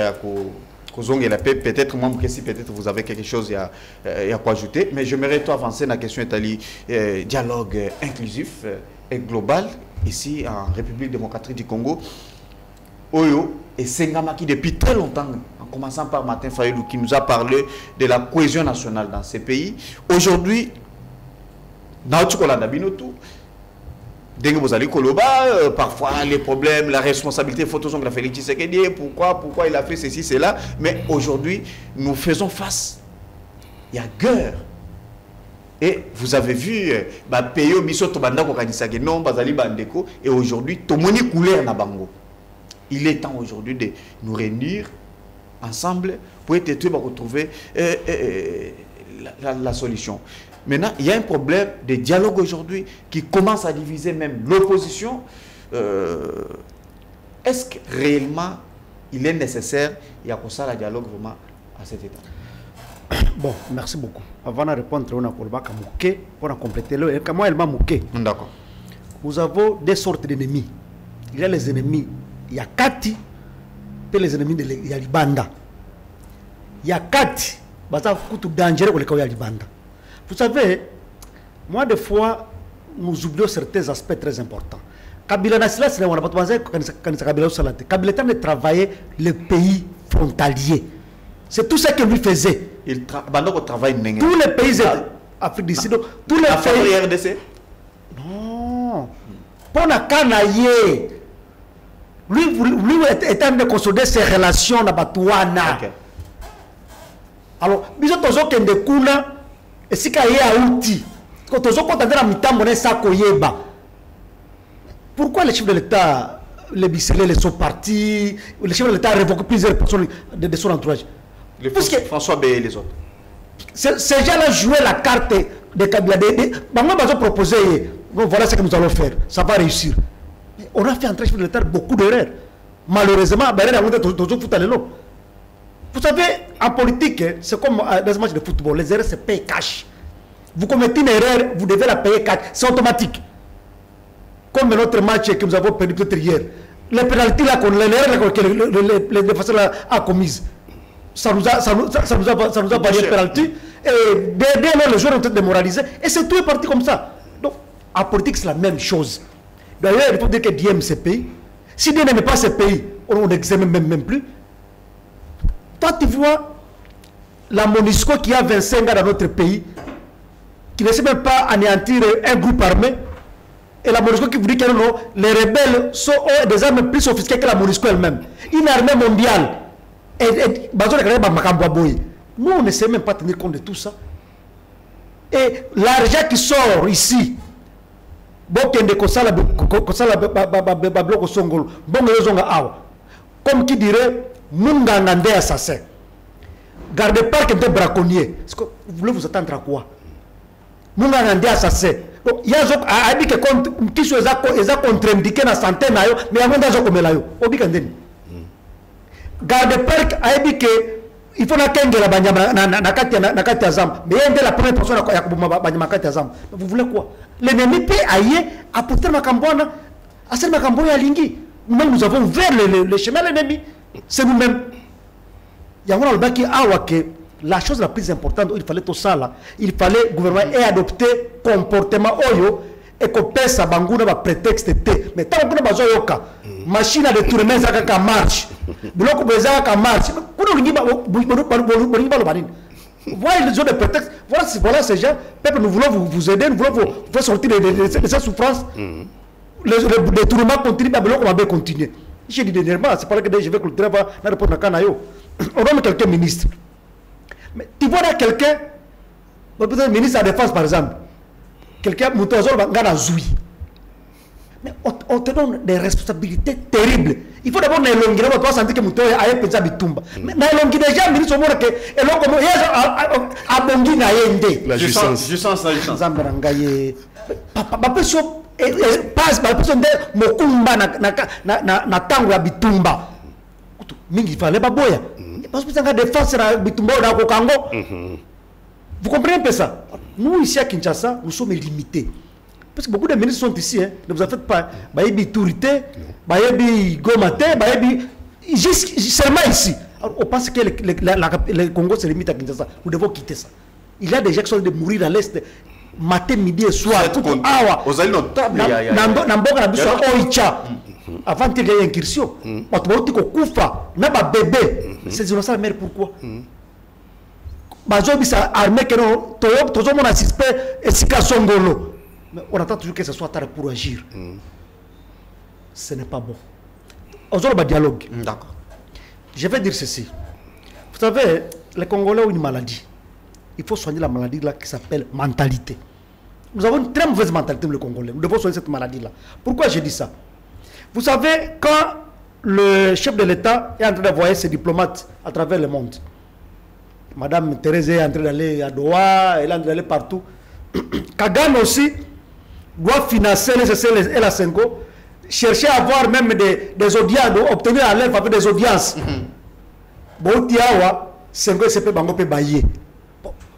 peut-être moi, si peut-être vous avez quelque chose à quoi ajouter. Mais j'aimerais avancer dans la question de dialogue inclusif et global ici en République démocratique du Congo. Oyo et Sengamaki depuis très longtemps, en commençant par Martin Fayulu qui nous a parlé de la cohésion nationale dans ces pays. Aujourd'hui, parfois les problèmes, la responsabilité, pourquoi il a fait ceci, cela. Mais aujourd'hui, nous faisons face. Il y a guerre. Et vous avez vu, et aujourd'hui, il est temps aujourd'hui de nous réunir ensemble pour retrouver la solution. Maintenant, il y a un problème de dialogue aujourd'hui qui commence à diviser même l'opposition. Est-ce que réellement il est nécessaire, il y a pour ça le dialogue vraiment à cet état? Bon, merci beaucoup. Avant de répondre, on a pour compléter le comment elle m'a mouqué. D'accord. Nous avons deux sortes d'ennemis. Il y a les ennemis, il y a Kati, et les ennemis de Libanda. Il y a Kati, c'est un danger pour les Libanda. Vous savez, moi, des fois, nous oublions certains aspects très importants. Kabila Nassila, c'est Kabila de travailler les pays frontaliers. C'est tout ce que lui faisait. Il travaille tous les pays Afrique du Sud, tous les pays. RDC? Non. Pour la Canaille, lui est en train de consolider ses relations avec Batouana. Alors, nous avons des Kuna. Et si il y a un outil, quand on a pourquoi les chefs de l'État, les Bissélés, les sont partis, les chefs de l'État révoquent plusieurs personnes de son entourage? François B et les autres. Ces gens-là jouaient la carte de Kabila. Moi, ils ont proposé, voilà ce que nous allons faire, ça va réussir. Mais on a fait entrer les chefs de l'État beaucoup d'erreurs. Malheureusement, vous savez, en politique, c'est comme dans un match de football, les erreurs se payent cash. Vous commettez une erreur, vous devez la payer cash, c'est automatique. Comme notre match que nous avons perdu peut-être hier. Les pénalités là, l'erreur que les défenseurs ont commises, ça nous a valu les pénalités. Et derrière, les joueurs ont été démoralisés. Et c'est tout est parti comme ça. Donc, en politique, c'est la même chose. D'ailleurs, il faut dire que Diem ce pays. Si Diem n'aime pas ce pays, on n'examine même plus. Toi, tu vois la MONUSCO qui a 25 ans dans notre pays, qui ne sait même pas anéantir un groupe armé, et la MONUSCO qui vous dit que non, les rebelles sont des armes plus sophistiquées que la MONUSCO elle-même. Une armée mondiale. Nous, on ne sait même pas tenir compte de tout ça. Et l'argent qui sort ici, comme qui dirait, Mungangande assassin. Gardez pas que des braconniers. Vous voulez vous attendre à quoi? Mungangande assassin. Il y a des gens qui sont contre-indiqués dans la santé, mais il y a des gens qui sont Gardez pas que il faut la kenge la banyama na kati ya zam. Mais il y a la première personne à banyama kati ya zam. Vous voulez quoi? L'ennemi peut ailler à porter ma cambona, à cette ma cambona lingi. Nous-mêmes nous avons ouvert le chemin de l'ennemi. C'est nous-mêmes. Il y a la chose la plus importante, il fallait tout ça là. Il fallait le gouvernement ait adopté comportement oyo et qu'on pèse sa banguna va prétexte. Mais tant que nous avons yoka, machine à détourner ça qui marche. Bloc bezaka qui marche. Voilà les autres prétextes. Voilà ces gens. Peuple, nous voulons vous aider, nous voulons vous faire sortir de cette souffrance. Le détournement continue, mais on va continuer. J'ai dit dernièrement, c'est pas là que je vais clôturer la réponse à Kanayo. On nomme quelqu'un ministre. Mais tu vois là quelqu'un, peut-être ministre de la Défense par exemple, quelqu'un, Moutazol, va Zoui. Mais on te donne des responsabilités terribles. Il faut d'abord n'élonguer, on doit sentir que Mouto a pesé bitumba. N'élonguer déjà, ministre au monde que elongo mo a bongi na yende. La jouissance. Nzambe nangaye. Ba peso passe ba peso nde mokumba na tango ya bitumba. Mingi fallait ba boya. Parce que ça nga défense na bitumba na ko Congo. Vous comprenez un peu ça? Nous ici à Kinshasa, nous sommes limités. Parce que beaucoup de ministres sont ici, hein. Ne vous en faites pas. Bayebi Tourité, Bayebi Gomate, Bayebi. Seulement ici. Alors, on pense que le Congo se limite à Kinshasa. Nous devons quitter ça. Il y a des gens qui sont de mourir à l'est, matin, midi et soir. Aux alliés notables. Avant qu'il y ait une incursion. Ces innocents, mère, pourquoi? Bazobi sa armée que nous, tout le monde assiste et si Songolo. Mais on attend toujours que ce soit tard pour agir. Ce n'est pas bon. On a un dialogue. D'accord. Je vais dire ceci. Vous savez, les Congolais ont une maladie. Il faut soigner la maladie là qui s'appelle mentalité. Nous avons une très mauvaise mentalité, les Congolais. Nous devons soigner cette maladie-là. Pourquoi je dis ça? Vous savez, quand le chef de l'État est en train d'envoyer ses diplomates à travers le monde, Madame Thérèse est en train d'aller à Doha, elle est en train d'aller partout. Kagame aussi doit financer les la Senko, chercher à avoir même des audiences, obtenir à l'aide des audiences. Bon, Tiawa, Senko et CP Bango peut bailler.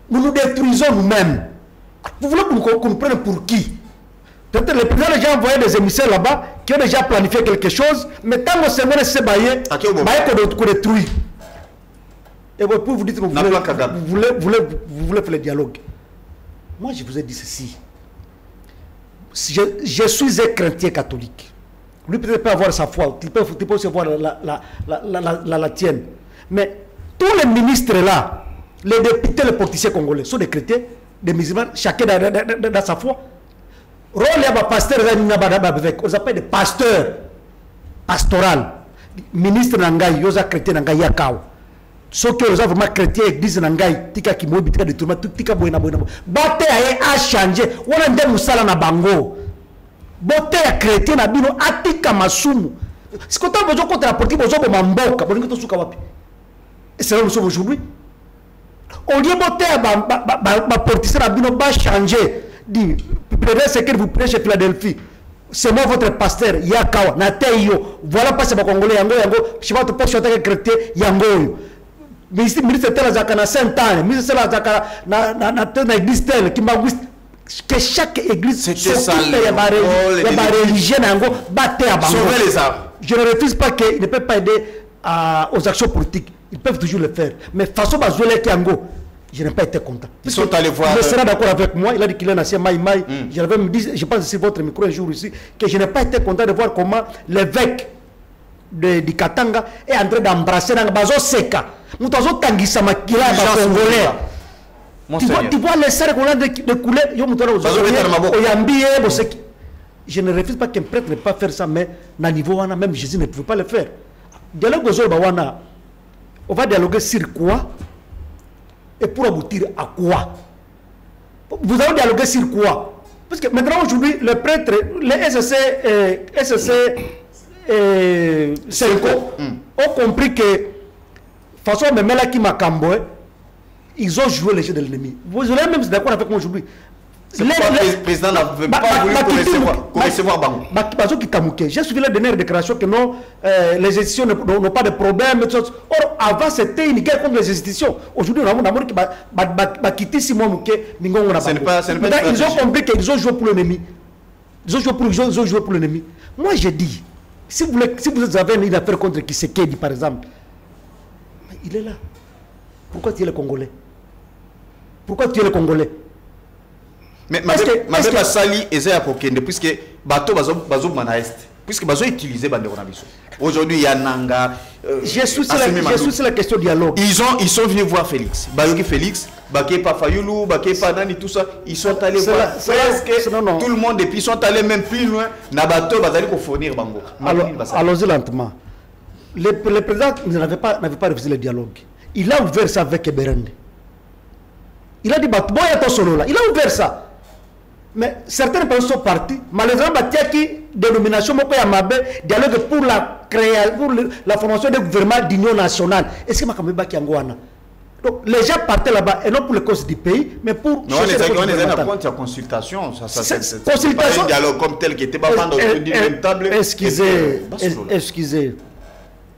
Nous nous détruisons nous-mêmes. Vous voulez qu'on nous prenne pour qui? Peut-être le président a déjà envoyé des émissaires là-bas qui ont déjà planifié quelque chose, mais tant que Senko s'est baillé, qu'on détruit. Et pour vous dire que vous voulez faire le dialogue. Moi, je vous ai dit ceci. Je suis un chrétien catholique. Lui peut-être pas avoir sa foi, il peut aussi avoir la tienne. Mais tous les ministres là, les députés, les politiciens congolais sont des chrétiens, des musulmans, chacun dans sa foi. Rôle de pasteur, on appelle des pasteurs pastoral. Ministre Nangaï, Yosa chrétien Nangaï Yakao. Ceux qui ont vraiment chrétien église Nangaï, tika ki mobi tika de tourma tika boina boina. Bate a changé. On a ndé musala na bango. Bote ya chrétien na bino atika masumu. Ce qu'on a besoin contre la politique, besoin de mamboka. Boningo to suka wapi. Et c'est là où nous sommes aujourd'hui. Au lieu bote ba politicien na bino ba changer. Dit, préférez ce que vous prêchez chez Philadelphie. C'est moi votre pasteur Yakawa na teyo. Voilà pas c'est ba congolais yango je vais te passer en tant que chrétien yango. Ministre tel zakana Saint-Anne, ministre tel zakana na église tel qui m'a que chaque église c'était ça la religion nango batté à bango. Sauver les âmes. Je ne refuse pas qu'ils ne peuvent pas aider aux actions politiques. Ils peuvent toujours le faire. Mais façon bazoué qui yango, je n'ai pas été content. Ils sont allés voir. Il sera d'accord avec moi. Il a dit qu'il est un ancien Maï. Je pense sur votre micro un jour ici que je n'ai pas été content de voir comment l'évêque du Katanga est en train d'embrasser dans le bazo seka. Nous avons tangisa makila congolais. Tu vois les serres de couler. Je ne refuse pas qu'un prêtre ne pas faire ça, mais à niveau même Jésus ne pouvait pas le faire. Dialogue on va dialoguer sur quoi et pour aboutir à quoi? Vous allez dialoguer sur quoi? Parce que maintenant aujourd'hui, les prêtres, les SSC Senko ont compris que façon même là qui m'a camboé, ils ont joué les jeux de l'ennemi. Vous allez même d'accord avec moi aujourd'hui. Le président n'a pas voulu recevoir Bango. J'ai suivi la dernière déclaration que non, les institutions n'ont pas de problème. Or, avant, c'était une guerre contre les institutions. Aujourd'hui, on a quitté 6 mois. Ils ont compris qu'ils ont joué pour l'ennemi. Ils ont joué pour l'ennemi. Moi, je dis, si vous avez une affaire contre Kisekedi, par exemple, il est là. Pourquoi tu es le Congolais? Pourquoi tu es le Congolais? Mais ma belle Sali est à Kokende, puisque bateau bazo manaest, puisque bazo utilisé Banderonabiso. Aujourd'hui, il y a Nanga. Je suis sur la question dialogue. Ils sont venus voir Félix. Bayogi Félix, Baké pas Fayoulou, Baké pas Nani, tout ça. Ils sont allés voir presque tout le monde et puis ils sont allés même plus loin. Na bateau bazali ko fournir Bango. Allons-y lentement. Le président n'avait pas refusé le dialogue. Il a ouvert ça avec Eberende. Il a dit, il a ouvert ça. Mais certaines personnes sont parties. Malheureusement, il y a qui dénomination dialogue pour la création, pour la formation des gouvernements d'union nationale. Est-ce que Makameba qui Angouana? Donc les gens partaient là-bas, et non pour les causes du pays, mais pour... Non, on est en compte, il y a consultation. C'est consultation. Un dialogue comme tel qui était pas dans une table. Excusez,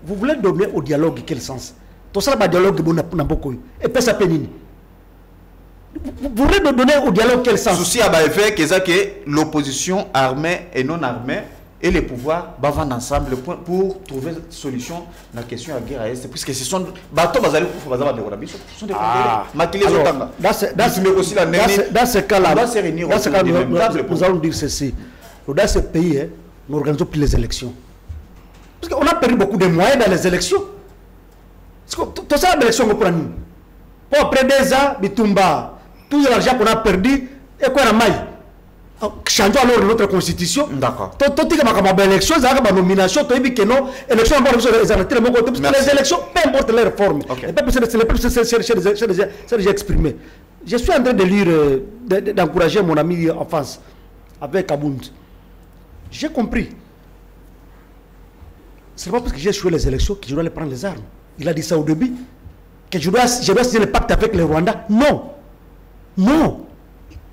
vous voulez donner au dialogue quel sens? Tout ça, le dialogue, et puis ça pénine. Vous voulez donner au dialogue quel sens? Le souci à fait que l'opposition armée et non armée et les pouvoirs vont ensemble pour trouver une solution à la question de la guerre à l'Est. Puisque ce sont bateaux basés pour des dans ce cas-là, nous allons dire ceci. Dans ce pays, nous n'organisons plus les élections. Parce qu'on a perdu beaucoup de moyens dans les élections. Tout ça, l'élection, on prend. Après 2 ans, Bitumba, tout l'argent qu'on a perdu, et quoi, la maille? Changeons alors notre constitution. D'accord. Tout élection, nomination, tout que non, élection, parce que les élections, peu importe les réformes. Les peuples c'est déjà exprimé. Je suis en train de lire, d'encourager mon ami en face, avec Abound. J'ai compris. Ce n'est pas parce que j'ai échoué les élections que je dois aller prendre les armes. Il a dit ça au début. Que je dois signer le pacte avec le Rwanda. Non. Non.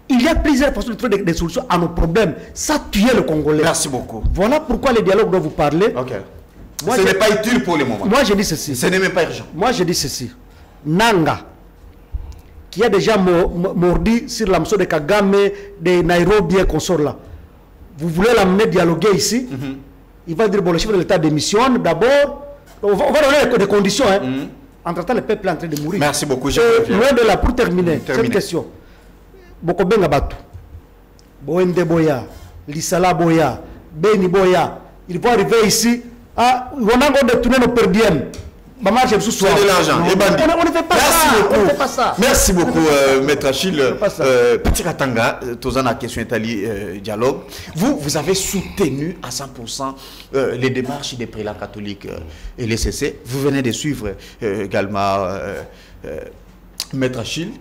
Il y a plusieurs façons de trouver des solutions à nos problèmes. Ça tuer le Congolais. Merci beaucoup. Voilà pourquoi les dialogues dont vous parlez. Ok. Moi, ce n'est pas utile pour le moment. Moi, je dis ceci. Ce n'est même pas urgent. Moi, je dis ceci. Nanga, qui a déjà mordi sur la mission de Kagame, de Nairobi et consorts là. Vous voulez l'amener dialoguer ici? Il va dire, bon, le chef de l'État démissionne d'abord. On va donner des conditions. Entre-temps, le peuple est en train de mourir. Merci beaucoup. Loin de là, pour terminer cette question. Bokobenga Batu, Boende Boya, Lissala Boya, Beni Boya, il vont arriver ici. Ah, on a détourné nos perdièmes. C'est de l'argent. On ne fait pas ça. On ne fait pas ça. Merci beaucoup, Maître Achille. Petit Katanga, tous la question est dialogue. Vous avez soutenu à 100% les démarches des prélats catholiques et les CC. Vous venez de suivre également Maître Achille.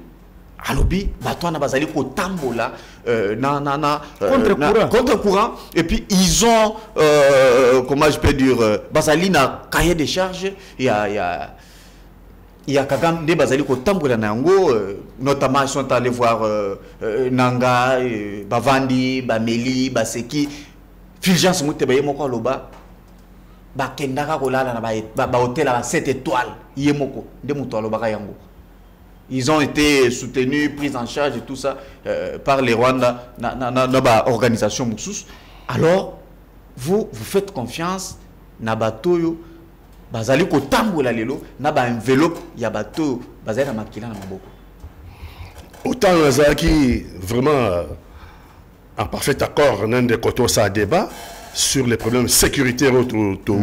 Alobi, Batouana Bazali ko tambola contre-courant et puis ils ont comment je peux dire Bazali na cahier de charge il y a Kagame de Bazali ko tambola nango notamment ils sont allés voir Nanga Bavandi Bameli Baseki Fulgence Muteba moko loba ba kendaka kolala na ba hôtel à 7 étoiles yemoko de muto aloba yango. Ils ont été soutenus, pris en charge et tout ça par les Rwanda, dans organisation Moussous. Alors, vous faites confiance na bateau bazali ko tambola lelo na ba enveloppe ya bateau bazali na makila na maboko. Autant Nazaki vraiment en parfait accord n'un des côtés ça débat sur les problèmes sécuritaires autour de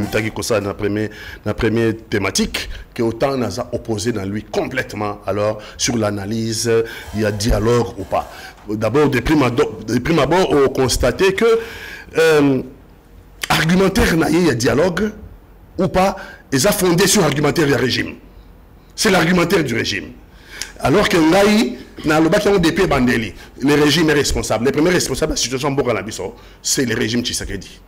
la première thématique, que autant nous a opposé dans lui complètement. Alors, sur l'analyse, il y a dialogue ou pas. D'abord, de prime abord, on a constaté que argumentaire, il y a dialogue ou pas, ils ont fondé sur l'argumentaire du régime. C'est l'argumentaire du régime. Alors que le régime est responsable. Les premiers responsables de la situation c'est le régime Tshisekedi.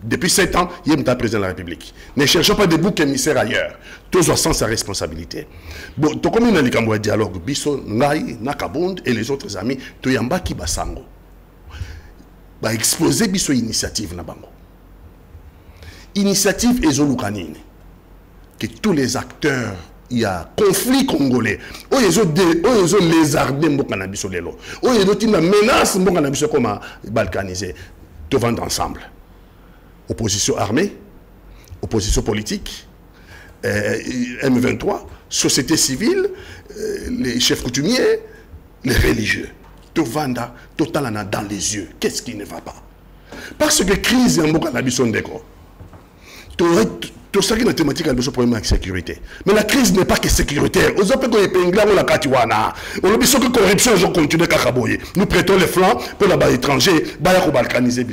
Depuis 7 ans, il est président de la République. Ne cherchons pas des boucs émissaires ailleurs. Tous ont sans sa responsabilité. Bon, tout comme il y a un dialogue, Bisso, Ngai, Nakabond et les autres amis, tout yamba qui basango. Ba exposer Bisso initiative na bango. Initiative ezolukanine. Que tous les acteurs, il y a conflit congolais. Ils ont lézardé Mboka na biso lelo. Ils ont une menace Mboka na biso comme balkanisé. Tout vendre ensemble. Opposition armée, opposition politique, M23, société civile, les chefs coutumiers, les religieux. Tout vendre totalement dans les yeux. Qu'est-ce qui ne va pas? Parce que crise en Mboka na biso ndeko. Tout ça qui est une thématique a besoin de problème avec la sécurité. Mais la crise n'est pas que sécuritaire. On a fait qu'on épingle la Katiwana. On a besoin que la corruption continue à Kakaboye. Nous prêtons les flancs pour les étrangers, pour balkaniser.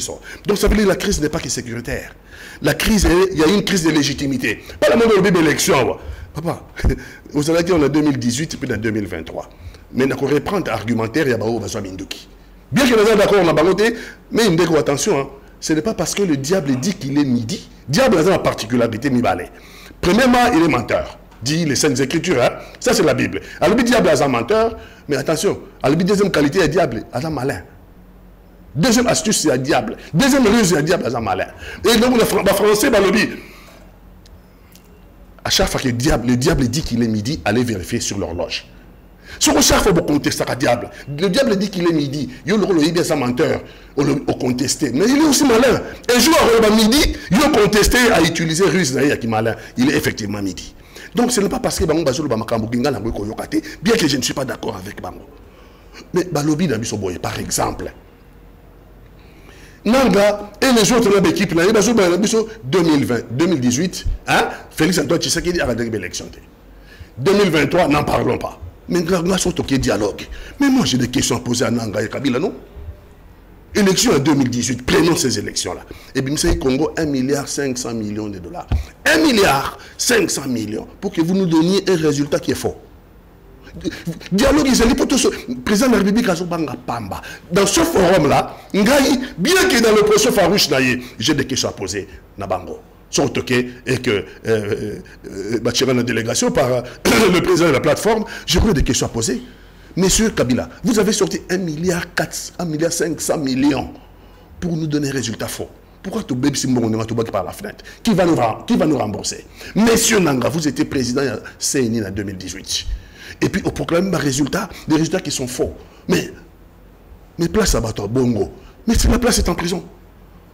Donc ça veut dire que la crise n'est pas que sécuritaire. La crise, il y a une crise de légitimité. Pas la même élection. Papa, vous avez dit en 2018 et puis en 2023. Mais on reprend argumentaire, il y a besoin de Minduki. Bien que les gens d'accord on a baloté, mais une déco attention, hein, ce n'est pas parce que le diable dit qu'il est midi. Diable a la particularité mi-balé. Premièrement, il est menteur. Dit les Saintes Écritures, hein? Ça c'est la Bible. Alors le diable est un menteur, mais attention, alors la deuxième qualité est diable, est un malin. Deuxième astuce, c'est un diable. Deuxième ruse, c'est un diable, est un malin. Et donc le français, le dit, à chaque fois que le diable dit qu'il est midi, allez vérifier sur l'horloge. Sur chaque fois, vous contestez le diable. Le diable dit qu'il est midi. Il est un menteur. Au contesté. Mais il est aussi malin. Un jour, à midi, il a contesté à utiliser ruse qui est malin. Il est effectivement midi. Donc ce n'est pas parce que Bango Bazolo Bamakambo Ginga n'a pas bien que je ne suis pas d'accord avec Bango. Mais Balobi n'a pas par exemple. Nanga et les autres équipes, 2020, 2018, hein, Félix Antoine Tshisekedi a gagné l'élection. 2023, n'en parlons pas. Mais nous avons un dialogue. Mais moi, j'ai des questions à poser à Nanga et Kabila, non? Élection en 2018, prenons ces élections-là. Et bien, c'est Congo, 1,5 milliard de dollars. 1,5 milliard pour que vous nous donniez un résultat qui est faux. Dialogue, ils allaient pour tout ce président de la République, Pamba. Dans ce forum-là, bien que dans le procès farouche, j'ai des questions à poser. Nabango. Sont toqués et que bâtira la délégation par le président de la plateforme, j'aurais des questions à poser. Monsieur Kabila, vous avez sorti 1,5 milliard pour nous donner un résultat faux. Pourquoi tout bébé par la fenêtre? Qui va nous rembourser? Monsieur Nanga, vous étiez président de CNI en 2018. Et puis on proclame des résultats qui sont faux. Mais place à Bato, Bongo. Mais la place est en prison.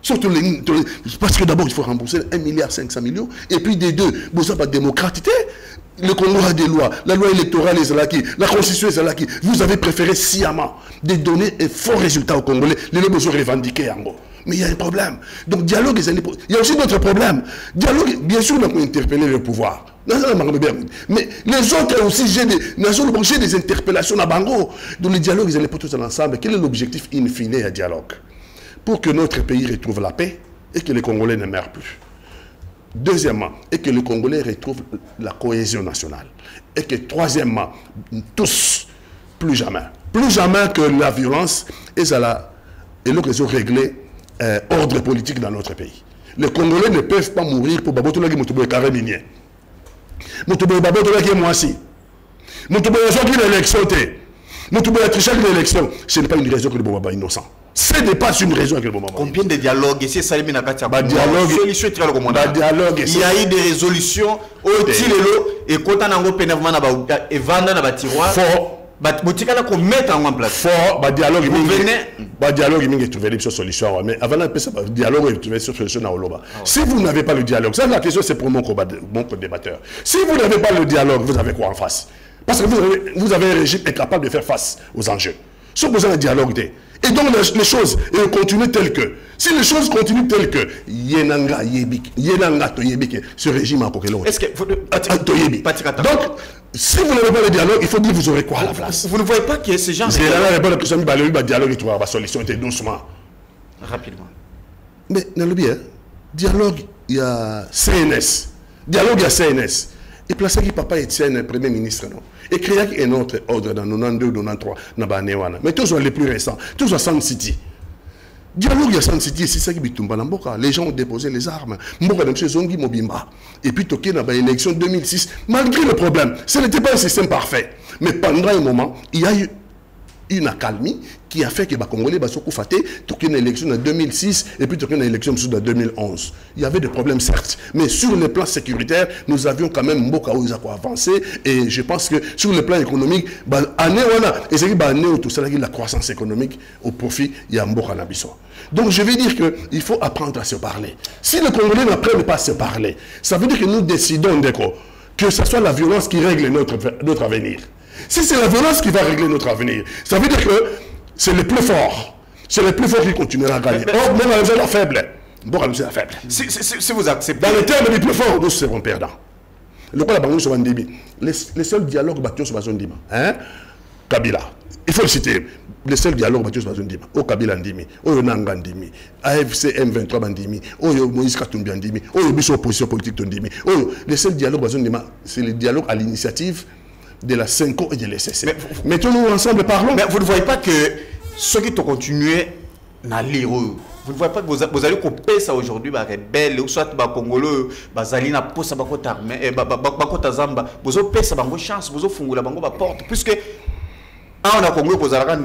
Surtout parce que d'abord il faut rembourser 1,5 milliard. Et puis des deux, vous avez pas de démocratie. Le Congo a des lois. La loi électorale est là qui, la constitution est là qui. Vous avez préféré sciemment de donner un faux résultat aux Congolais. Les besoins revendiqués en gros. Mais il y a un problème. Donc dialogue, il y a aussi d'autres problèmes. Dialogue, bien sûr, on a interpellé le pouvoir. Mais les autres aussi, j'ai des interpellations à Bango. Donc le dialogue, ils allaient pas tous ensemble. Quel est l'objectif in fine à dialogue? Pour que notre pays retrouve la paix et que les Congolais ne meurent plus. Deuxièmement, et que les Congolais retrouvent la cohésion nationale. Et que troisièmement, tous, plus jamais que la violence et le réseau réglé ordre politique dans notre pays. Les Congolais ne peuvent pas mourir pour Babotola qui Moutouboue carré minier. Moutouboue Babotola qui est moisi. Moutouboue qui est l'élection. Moutouboue a triché l'élection. Ce n'est pas une raison que le Baba innocent. Ce n'est pas une raison que le Baba. Combien de dialogues ici, ça dialogue. Il y a eu des résolutions au Tilelo et quand on a un pénèvement et vendre dans le tiroir. Botikala qu'on mettre en place. Fort, dialogue, il trouver des solutions. Mais avant de dialogue, il trouver des solutions à Oloba. Si vous n'avez pas le dialogue, ça la question c'est pour mon co-débatteur. Si vous n'avez pas le dialogue, vous avez quoi en face? Parce que vous avez un régime incapable de faire face aux enjeux. Si vous avez un dialogue, et donc les choses continuent telles que. Si les choses continuent telles que, Yenanga Yebik, ce régime a coquelot. Est-ce que donc, si vous n'avez pas le dialogue, il faut dire vous aurez quoi à la place? Vous ne voyez pas que ces gens. C'est là la réponse que le dialogue, il trouvera la solution doucement. Rapidement. Mais dans le bien, dialogue, il y a CNS. Dialogue, il y a CNS. Et placé qui papa Etienne, premier ministre, non. Et créé un autre ordre dans 92, 93, dans Banéwana. Mais tous sont les plus récents, tous sont Sun City. Dialogue, il y a Sun City, c'est ça qui bitumba dans Mboka. Les gens ont déposé les armes. Mboka, M. Zongi Mobimba. Et puis, toqué dans l'élection 2006. Malgré le problème, ce n'était pas un système parfait. Mais pendant un moment, il y a eu une accalmie qui a fait que les Congolais ont fait une élection en 2006 et puis une élection en 2011. Il y avait des problèmes certes, mais sur le plan sécuritaire, nous avions quand même beaucoup avancé et je pense que sur le plan économique, la croissance économique au profit, il y a Mboka Nabiso. Donc je vais dire qu'il faut apprendre à se parler. Si les Congolais n'apprennent pas à se parler, ça veut dire que nous décidons que ce soit la violence qui règle notre avenir. Si c'est la violence qui va régler notre avenir, ça veut dire que c'est le plus fort. C'est le plus fort qui continuera à gagner. Or, même avec la faible. Si vous acceptez. Dans les termes les plus forts, nous serons perdants. Le quoi la banque sur Ndimi. Les seuls dialogues battus sur Ndima. Hein? Kabila. Il faut le citer. Les seuls dialogues battus sur Ndima. Au Kabila Ndimi. Au Nanga Ndimi. AFC M23 Ndimi. Au Moïse Katumbi Ndimi. Au Bisso opposition politique Ndimi. Les seuls dialogues battus sur Ndima, c'est le dialogue à l'initiative de la CENCO et de l'SSC. Mettons-nous ensemble, parlons. Mais vous ne voyez pas que ceux qui ont continué à lire. Vous ne voyez pas que vous allez couper ça aujourd'hui, les rebelles, ou soit les Congolais, les alliés, pour ça, les armées, les Zamba, vous avez payé ça, vous avez chance, vous avez fungé la porte, puisque on a Congo, vous allez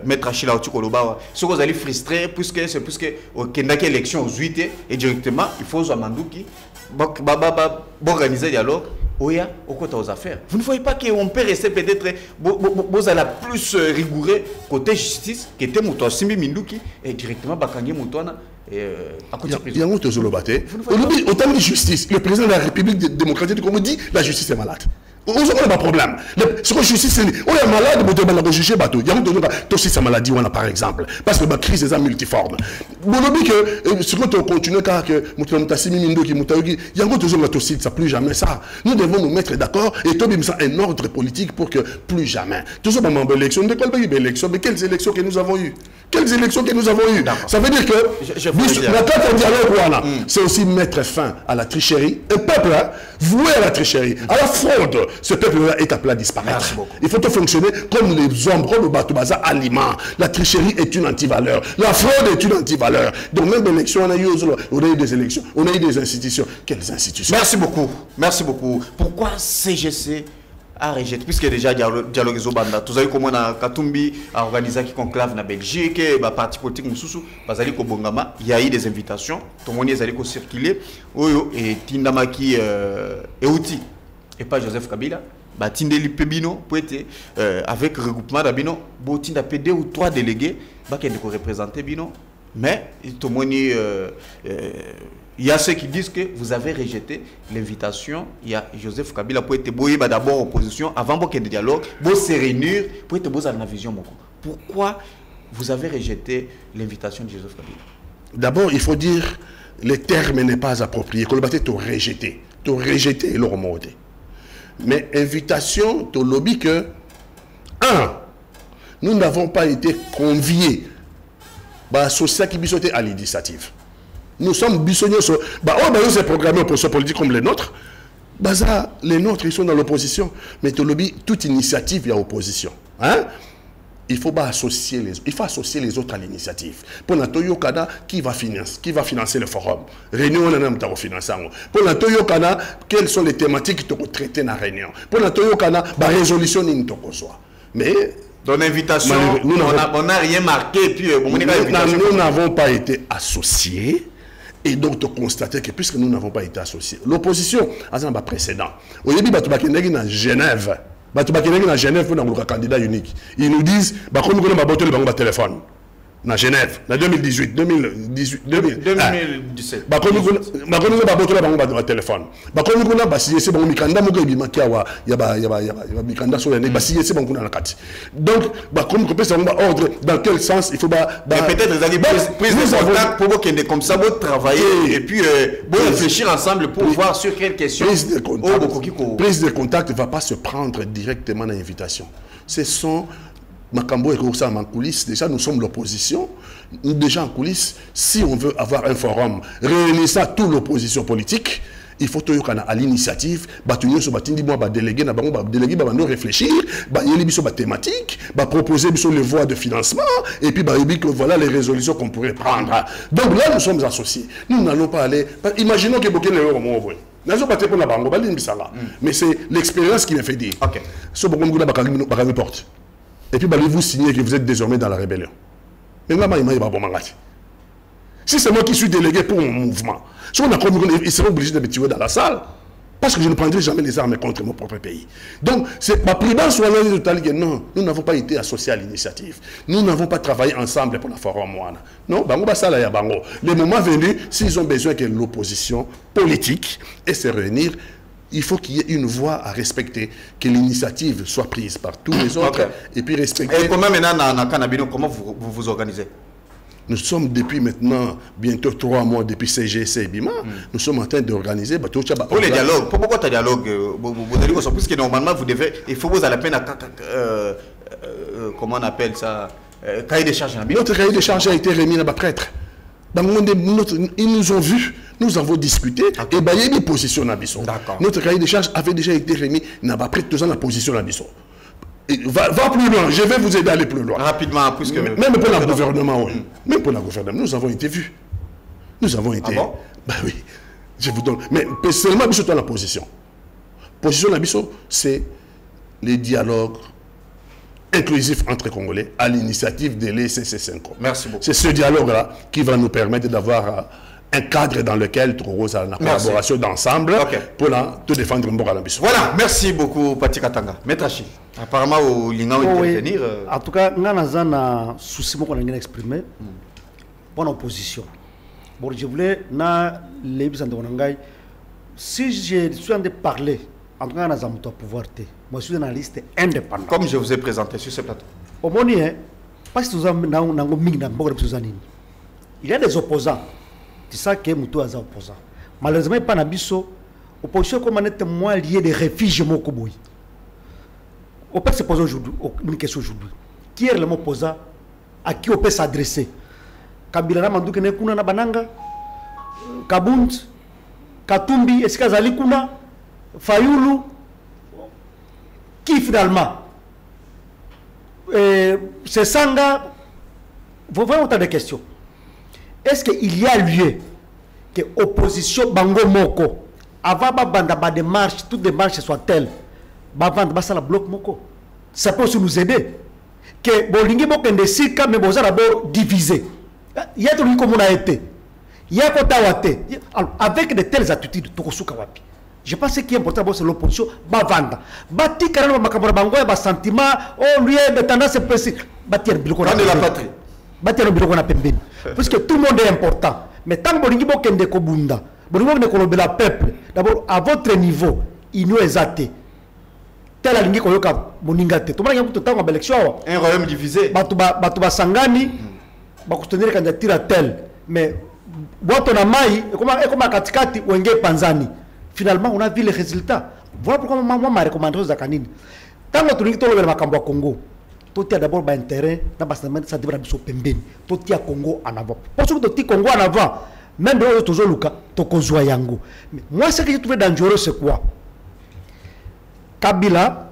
mettre à Chila au Tukoloba, ce que vous allez frustrer, puisque c'est puisque au Kenya élection aux 8 et directement, il faut que Mandouki organiser le dialogue. Oya, au côté aux affaires. Vous ne voyez pas qu'on peut rester peut-être vous allez plus rigoureux côté justice qui était Moutoua Simbi Minduki et directement Bakangi Moutouana à côté de il y a un autre Zolobaté. Au terme de justice, le président de la République démocratique du Congo dit la justice est malade. On n'a pas de problème. Ce que la justice, c'est on est malade, on va juger bateau. Il y a aussi sa maladie, par exemple. Parce que la crise est multiforme. Bon, que ce que tu continues, car que il y a toujours la toxine, ça plus jamais ça. Nous devons nous mettre d'accord et tout un ordre politique pour que plus jamais. Toujours dans mon élection, de quelle élection, mais quelles élections que nous avons eues? Quelles élections que nous avons eues? Ça veut dire que la carte de dialogue, c'est aussi mettre fin à la tricherie. Un peuple voué à la tricherie, à la fraude. Ce peuple-là est appelé à disparaître. Il faut fonctionner comme les ombres, comme le bateau bazar aliment. La tricherie est une antivaleur. La fraude est une antivaleur. Donc même l'élection, on a eu des élections, on a eu des institutions. Quelles institutions? Merci beaucoup. Merci beaucoup. Pourquoi CGC a rejeté, puisque déjà dialogue Zobanda, tout savez comment na Katumbi a organisé qui conclave na Belgique, ba parti politique mususu, bazali ko bongama, il y a eu des invitations, tout le monde est allé ko circuler, oyo et Tindamaki Euti et pas Joseph Kabila, ba Tindeli Pebino pour être avec regroupement d'Abino, bo Tinda PD ou 3 délégués, ba qui ko représenter Bino, mais tout le monde il y a ceux qui disent que vous avez rejeté l'invitation. Il y a Joseph Kabila pour être boyé d'abord opposition avant qu'il y ait des dialogues, pour se réunir, pour être beau dans la vision. Pourquoi vous avez rejeté l'invitation de Joseph Kabila? D'abord, il faut dire le terme n'est pas approprié. Kolobaté t'ont rejeté. T'ont rejeté et l'ont remonté. Mais invitation, t'ont lobby que, nous n'avons pas été conviés à à l'initiative. Nous sommes bissonnés sur... c'est programmé pour ce politique comme les nôtres. Les nôtres, ils sont dans l'opposition. Mais tu lobby, toute initiative, il y a opposition. Hein? Il faut associer les autres à l'initiative. Pour la Toyokana, qui va financer le forum? Réunion, on a financé. Pour la Toyokana, quelles sont les thématiques qui sont traitées dans la réunion? Pour la Toyokana, résolution, mais... Dans l'invitation, on n'a rien marqué. Puis, nous n'avons pas été associés. Et donc, tu constates que puisque nous n'avons pas été associés, l'opposition a un précédent. Au début, il y a Genève. Genève pour un candidat unique. Ils nous disent, comme nous avons un téléphone. Dans Genève, en 2017. Comme nous avons un téléphone. Comme nous avons signé un mikanda, donc, comme nous avons ordre, dans quel sens il faut... Peut-être les alliés prise de contact pour que comme ça, vous travailler et puis réfléchir ensemble pour voir sur quelle question... Prise de contact ne va pas se prendre directement dans l'invitation. Ce sont... Makambo et ça en coulisses, déjà nous sommes l'opposition. Déjà en coulisses, si on veut avoir un forum réunissant toute l'opposition politique, il faut que à l'initiative, déléguer, réfléchir, thématique, proposer les voies de financement, et puis voilà les résolutions qu'on pourrait prendre. Donc là, nous sommes associés. Nous n'allons pas aller. Imaginons que Bokeh mais c'est l'expérience qui m'a fait dire. Et puis, vous signez que vous êtes désormais dans la rébellion. Mais si c'est moi qui suis délégué pour mon mouvement, ils seront obligés de me tuer dans la salle. Parce que je ne prendrai jamais les armes contre mon propre pays. Donc, c'est ma prudence soit là que non, nous n'avons pas été associés à l'initiative. Nous n'avons pas travaillé ensemble pour la forum. Non, les moments venus, s'ils ont besoin que l'opposition politique et se réunir, il faut qu'il y ait une voie à respecter, que l'initiative soit prise par tous les autres et puis respecter. Et comment maintenant, dans Canabino, comment vous vous organisez? Nous sommes depuis maintenant, bientôt 3 mois depuis CGC et BIMA, nous sommes en train d'organiser. Pour les dialogues, pourquoi tu as dialogue? Puisque normalement, vous devez, il faut vous à la peine à comment on appelle ça? Cahier de charge. Notre cahier de charge a été remis à ma prêtre. Ils nous ont vus, nous avons discuté et il y a des positions. Notre cahier de charge avait déjà été remis à ma prêtre, tous en la position. Va plus loin, je vais vous aider à aller plus loin. Rapidement, puisque... Même pour le gouvernement, oui. Même pour le gouvernement, nous avons été vus. Nous avons été... Ah bon? Bah oui, je vous donne... Mais personnellement, Bissot dans la position. Position de Bissot, c'est les dialogues inclusifs entre Congolais à l'initiative de l'ECC5. Merci beaucoup. C'est ce dialogue-là qui va nous permettre d'avoir un cadre dans lequel trouver la collaboration d'ensemble pour te défendre Mbokana Bissot. Voilà, merci beaucoup Pati Katanga. Maître Achille, apparemment au Linga intervenir. En tout cas, nous avons un souci qu'on a exprimé pour l'opposition. Bon, je voulais, si je suis en train de parler, en tout cas, nous avons un pouvoir. Moi, je suis un liste indépendant. Comme je vous ai présenté sur ce plateau. Au moment où, parce que nous avons il y a des opposants. C'est ça que nous sommes opposants. Malheureusement, il n'y a pas d'opposition comme on est moins lié des réfugiés. On peut se poser aujourd'hui une question aujourd'hui. Qui est le opposant à qui on peut s'adresser? Kabila Mandouke Nekuna na Bananga, Kabunt, Katumbi, Eskazali Kuna, Fayoulou, qui finalement c'est Sanga. Vous voyez autant de questions. Est-ce qu'il y a lieu que l'opposition Bango Moko, avant de démarche, toute démarche soit telle, la bloc Moko, ça peut aussi nous aider. Que Bolingi Moko Ndesika, mais vous avez d'abord divisé. Il y a tout le monde a été. Il y a avec de telles attitudes, je pense que ce qui est important, c'est l'opposition. Bavanda. Bati carrément Makamora un sentiment, oh lui est de tendance précise. Bati de la patrie. Bati le bureau parce que tout le monde est important. Mais tant que vous avez des Kobunda, vous avez des peuple, d'abord à votre niveau, il nous est athée. Tel a l'ingi koyoka moningate. Tout le monde a une élection. Un royaume divisé. Batuba Sangani. Soutenir candidature à tel, mais boîte on a maï, et comme à Katikati ou Enge Panzani. Finalement, on a vu les résultats. Voilà pourquoi moi, ma recommandation de Kanine. Tant que tu n'es pas le Congo, tu as d'abord un terrain, ça devrait être Pembeni. Tu as Congo en avant. Parce que tu as Congo en avant, même dans le Luka, tu as Yango. Moi, ce que j'ai trouvé dangereux, c'est quoi? Kabila,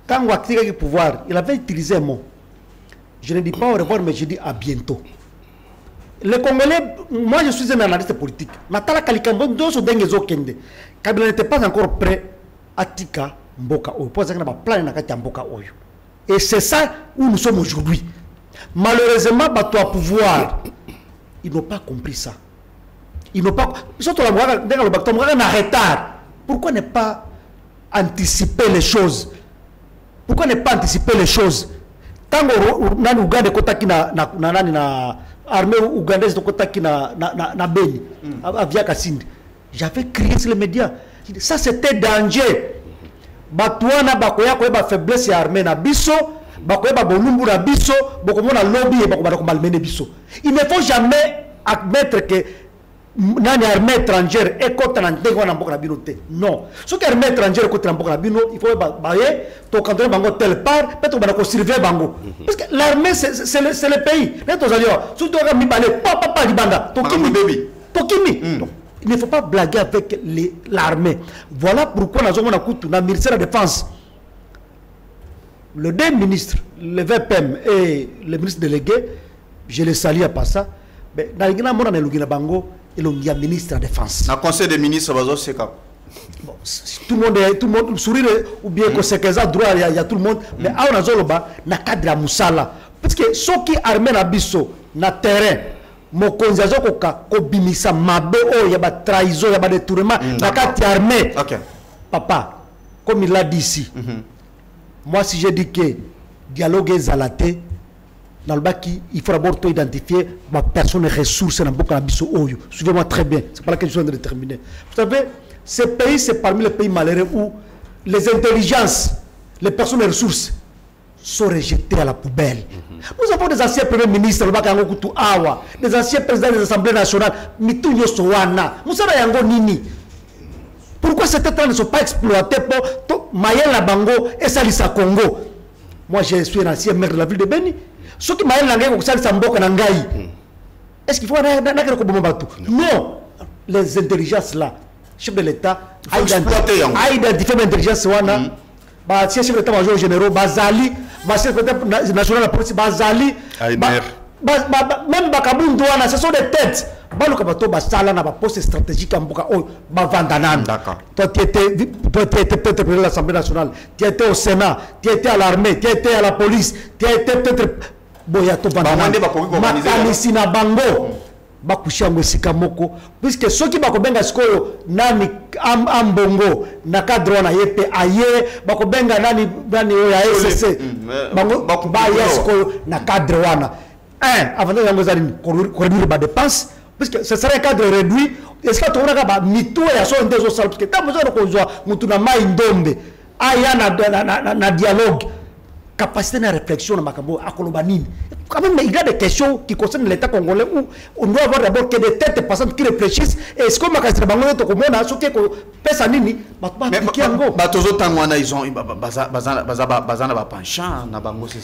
quand on a activé le pouvoir, il avait utilisé un mot. Je ne dis pas au revoir, mais je dis à bientôt. Les Congolais, moi je suis un analyste politique. Natala Kalikambo, Kabila n'était pas encore prêt à Tika Mboka Oyo. Et c'est ça où nous sommes aujourd'hui. Malheureusement, à pouvoir, ils n'ont pas compris ça. Ils n'ont pas. Surtout en retard. Pourquoi ne pas anticiper les choses? Pourquoi ne pas anticiper les choses? Quand on a Ouganda kotaki na armée ougandaise kotaki na Beni via Kasindi, j'avais crié sur les médias. Ça c'était danger. Batouana bakoya koyeba faiblesse ya armée na biso, bakoyeba bolumbu na biso, bokomona lobby et bakobana malmener biso. Il ne faut jamais admettre que nani armée étrangère est contre n'andengo na mboka na bino te. Non. Ce qui armée étrangère est contre na mboka na bino, il faut bailler to cantonner bango telle part, peut-être on va surveiller bango. Parce que l'armée c'est le pays. Les tous alliés, surtout quand mi balé papa libanda, tokimi baby. Tokimi. Donc, il ne faut pas blaguer avec l'armée. Voilà pourquoi nous avons un ministère de la Défense. Le deux ministres, le VPM et le ministre délégué, je les salue à pas ça. Mais dans le Bango, il y a un ministre de la Défense. Dans le conseil des ministres, c'est comme tout le monde sourire ou bien que c'est que droit, il y a tout le monde. Mais on a zoloba na cadre à Moussala. Parce que ceux qui arment na biso na terrain, mon konzazo ko bimisa mabe oh y a pas trahison, y a pas détournement na cadre armée. Papa, comme il l'a dit ici. Moi si je dis que dialogue est zalaté dans le baki, il faut d'abord identifier ma personne ressource dans beaucoup d'abisso oyo. Suivez-moi très bien. C'est pas la question de déterminer. Vous savez, ce pays c'est parmi les pays malheureux où les intelligences, les personnes ressources sont rejetées à la poubelle. Nous avons des anciens premiers ministres, des anciens présidents des assemblées nationales, Mitunyo Sowana, Moussara Yango Nini. Pourquoi ces terres ne sont pas exploités pour Mayel Labango et Salissa Congo? Moi je suis un ancien maire de la ville de Beni. Ceux qui Mayel Langue Salissa Mboka Nangaï. Est-ce qu'il faut non, les intelligences là, chef de l'État, a identifié l'intelligence Sowana. ba chef d'état-major généraux bazali ba chef d'état national de la police bazali même bakabundu wana ce sont des têtes baluka bato basala na ba poste stratégique ambuka o ba vandanana. D'accord. Toi tu étais peut-être président de l'Assemblée nationale, tu étais au Sénat, tu étais à l'armée, tu étais à la police, tu étais peut-être boya to vandanana makanisi na bango bakusha mwesika moko puisque ceux qui bakobenga sikoyo nani ambongo na cadre na yepe aye bakobenga nani ya SSC bango ba ya sikoyo na cadre wana avantage yango zali réduire ba dépenses puisque ce serait un cadre réduit. Est-ce que tu as mito ya so ndezo sala parce que tant besoin de kozwa mutu na mai ndombe aya na dialogue capacité de réflexion na makambo akoloba nini. Quand même, il y a des questions qui concernent l'État congolais où on doit avoir d'abord que des têtes passantes qui réfléchissent. Est-ce que Makassi Bango est au Komona, ce qui est Pessanini, ils ont bazana penchant,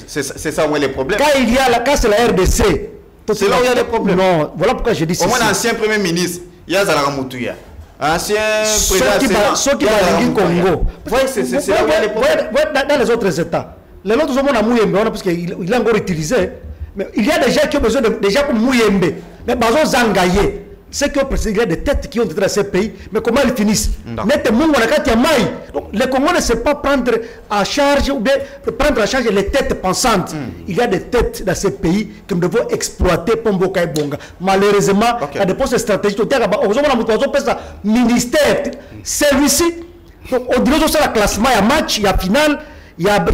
c'est ça où est le problème. Quand il y a la casse de la RDC, c'est là où il y a des problèmes. Non, voilà pourquoi je dis ça. Au moins, l'ancien Premier ministre, il y a Zara Moutouya. Ancien président, ceux qui vont Congo. C'est là où il y a des problèmes. Dans les autres États. Les autres hommes ont Mouyembe, parce qu'il a encore utilisé. Mais il y a des gens qui ont besoin de déjà comme Mouyembe. Mais Bazo Zangaye, c'est que il y a des têtes qui ont été dans ces pays. Mais comment ils finissent? Donc le Congo ne sait pas prendre à charge ou bien prendre à charge les têtes pensantes. Il y a des têtes dans ces pays que nous devons exploiter pour Mboka et Bonga. Malheureusement, il y a des postes stratégiques. Ministère, celui-ci, on dirait que c'est la classement, il y a match, il y a finale. Il y a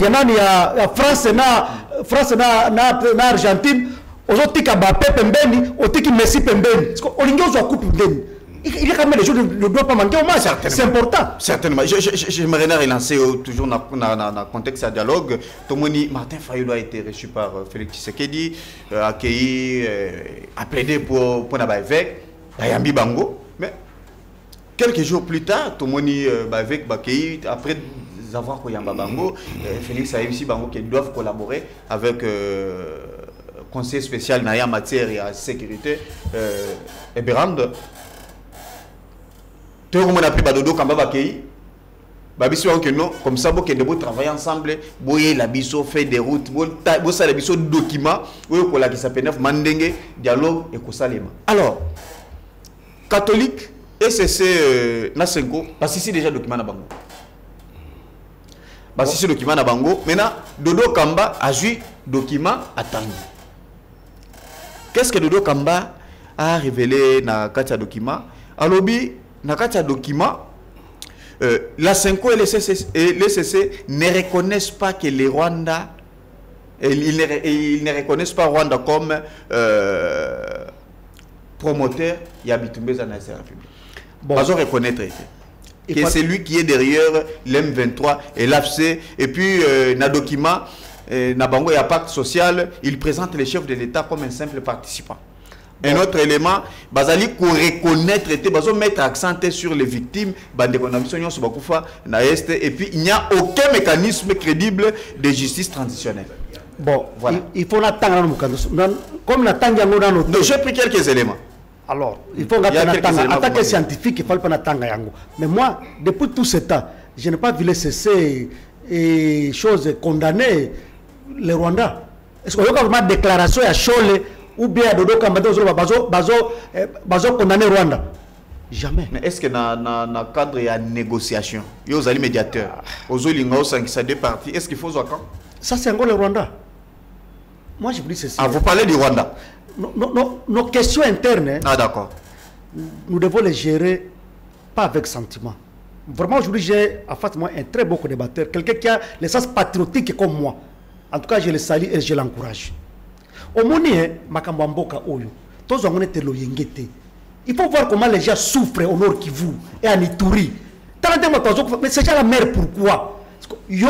France na Argentine ozotika Mbappé pembeni otiki Messi pembeni olingo zo coupe pembeni il y a quand même les choses ne doivent pas manquer au match, c'est important. Certainement. J'aimerais relancer toujours dans le contexte de dialogue. Tomoni Martin Fayulu a été reçu par Félix Tshisekedi, accueilli, a plaidé pour l'évêque Yambi Bango, mais quelques jours plus tard Tomoni l'évêque accueilli après avoir Koyamba Bango, Félix a aussi Bango qui doivent collaborer avec conseil spécial en matière et sécurité Eberand. Tout le monde a pris Badodo Kamba Bakei. Babiso que non, comme ça, vous travailler ensemble, vous la biso fait des routes, vous la biso documents, vous la qui s'appelle Mandenge, dialogue et Kosalema. Alors, catholique, SSC Nasenko, parce que c'est déjà document à Bango. Parce que c'est document à Bango. Maintenant, Dodo Kamba a joué document à Tangi. Qu'est-ce que Dodo Kamba a révélé dans Katia document? Alors, dans Katia document, la Senko et le CC ne reconnaissent pas que les Rwandais, ils ne reconnaissent pas Rwanda comme promoteur et habitumé dans la République. Bon. Pas reconnaître que c'est lui qui est derrière l'M23 et l'AFC. Et puis, dans le document, Nabango et Pacte social, il présente les chefs de l'État comme un simple participant. Bon. Un autre élément, Bazali pour reconnaître, mettre accent sur les victimes, et puis il n'y a aucun mécanisme crédible de justice transitionnelle. Bon, voilà. Il faut attendre, comme l'attendre. J'ai pris quelques éléments. Alors, il faut attendre. En tant que scientifique, il faut pas attendre. Mais moi, depuis tout ce temps, je n'ai pas vu les cesser et choses condamnées les Rwandais. Est-ce qu'on a vraiment une déclaration à Chole ou bien à Dodo Kambado bazo condamné Rwanda? Jamais. Mais est-ce que dans le cadre de la négociation, il y a des médiateurs, il deux parties, est-ce qu'il faut quand? Ça, c'est encore le Rwanda. Moi, je vous dis ceci. Ah, vous parlez du Rwanda? Nos questions internes, hein, ah, d'accord. Nous devons les gérer pas avec sentiment. Vraiment, aujourd'hui, j'ai en face de moi un très beau débatteur, quelqu'un qui a l'essence patriotique comme moi. En tout cas, je le salue et je l'encourage. Au Moni, Makambamboka Oyo, tous on est loyengete. Il faut voir comment les gens souffrent au Nord Kivu et en Ituri. Mais c'est déjà la mer, pourquoi? Yo,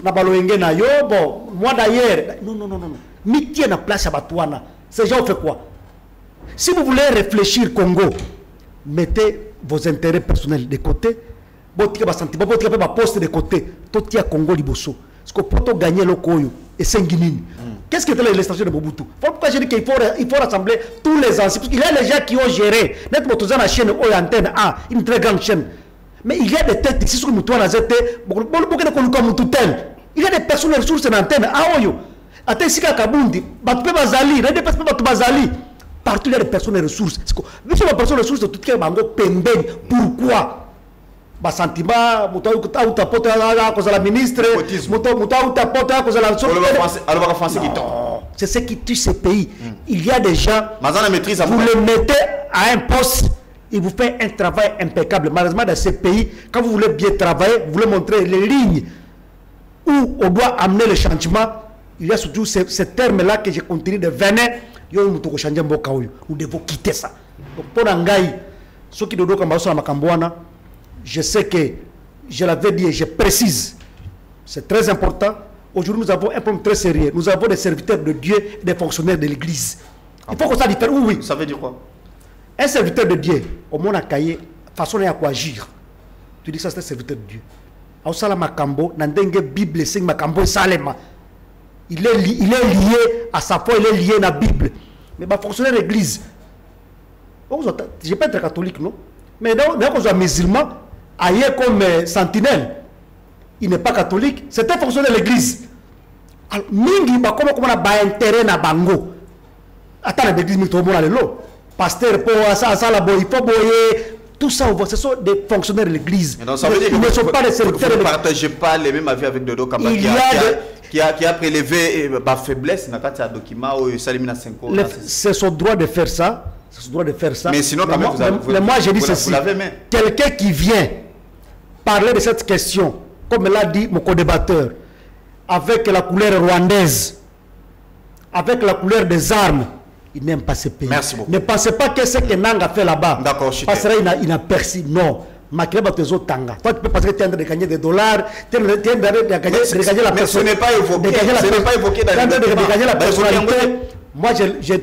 Nabaloyenge na yo, bon, moi d'ailleurs. Non. Mitié na place à Batouana. Ces gens ont fait quoi? Si vous voulez réfléchir Congo, mettez vos intérêts personnels de côté, votre sentiment, votre poste de côté, tout y a Congo liboso. Parce que pour gagner le Koyo et Senginine. Qu'est-ce que c'est l'extraction de Mobutu? Pourquoi je dis qu'il faut rassembler tous les anciens? Parce qu'il y a les gens qui ont géré. Net Motozana chaîne ou antenne A, une très grande chaîne. Mais il y a des têtes ici sur le mouton, il y a des personnes ressources en antenne. Ah, oyo. Attends, ici, à Kabundi, Bazali, partout il y a des personnes ressources. Mais sur la personne ressources, tout qui est bango pembeni. Pourquoi? Bah, sentiment, mouton, ou tapote à cause de la ministre, mouton, ou tapote à cause de la français qui tombe. C'est ce qui tue ce pays. Il y a des gens, vous les mettez à un poste, il vous fait un travail impeccable. Malheureusement, dans ce pays, quand vous voulez bien travailler, vous voulez montrer les lignes où on doit amener le changement, il y a surtout ce terme-là que je continue de venir. Nous devons quitter ça. Donc, pour Nangaï, ceux qui doivent commencer à je sais que je l'avais dit et je précise, c'est très important. Aujourd'hui, nous avons un problème très sérieux. Nous avons des serviteurs de Dieu et des fonctionnaires de l'Église. Il faut qu'on soit différent. Oui, oui. Ça veut dire quoi? Un serviteur de Dieu, au moins, cahier, façon à quoi agir. Tu dis que ça, c'est un serviteur de Dieu. Aosala Makambo, Nandengue Bible, c'est Makambo Salema. Il est lié à sa foi, il est lié à la Bible. Mais bah, fonctionnaire de l'Église. Je ne vais pas être catholique, non? Mais là, on soit musulman, ailleurs comme sentinelle. Il n'est pas catholique, c'est un fonctionnaire de l'Église. Alors, mingi, bah, comment on a intérêt à Bango? Attends, l'Église, mais tout le monde a le lot. Pasteur, pour ça, la boy, il faut boyer. Tout ça, ce sont des fonctionnaires de l'Église. Ils ne sont pas des serviteurs. Vous ne partagez pas les mêmes avis avec Dodo Kamba qui a prélevé ma faiblesse dans un document où Salimina Senko. C'est son droit de faire ça. C'est son droit de faire ça. Mais sinon, quand même, moi, je dis ceci. Quelqu'un qui vient parler de cette question, comme l'a dit mon co-débatteur, avec la couleur rwandaise, avec la couleur des armes, il n'aime pas ce pays. Merci beaucoup. Ne pensez pas que ce que Nanga fait là-bas. D'accord, parce qu'il n'a perçu. Non. Makreba Tezo Tanga. Toi, tu peux penser que tu es en train de gagner des dollars, tu es en train de gagner la personnalité. Mais ce n'est pas évoqué. Ce n'est pas évoqué dans de gagner la personnalité. Moi,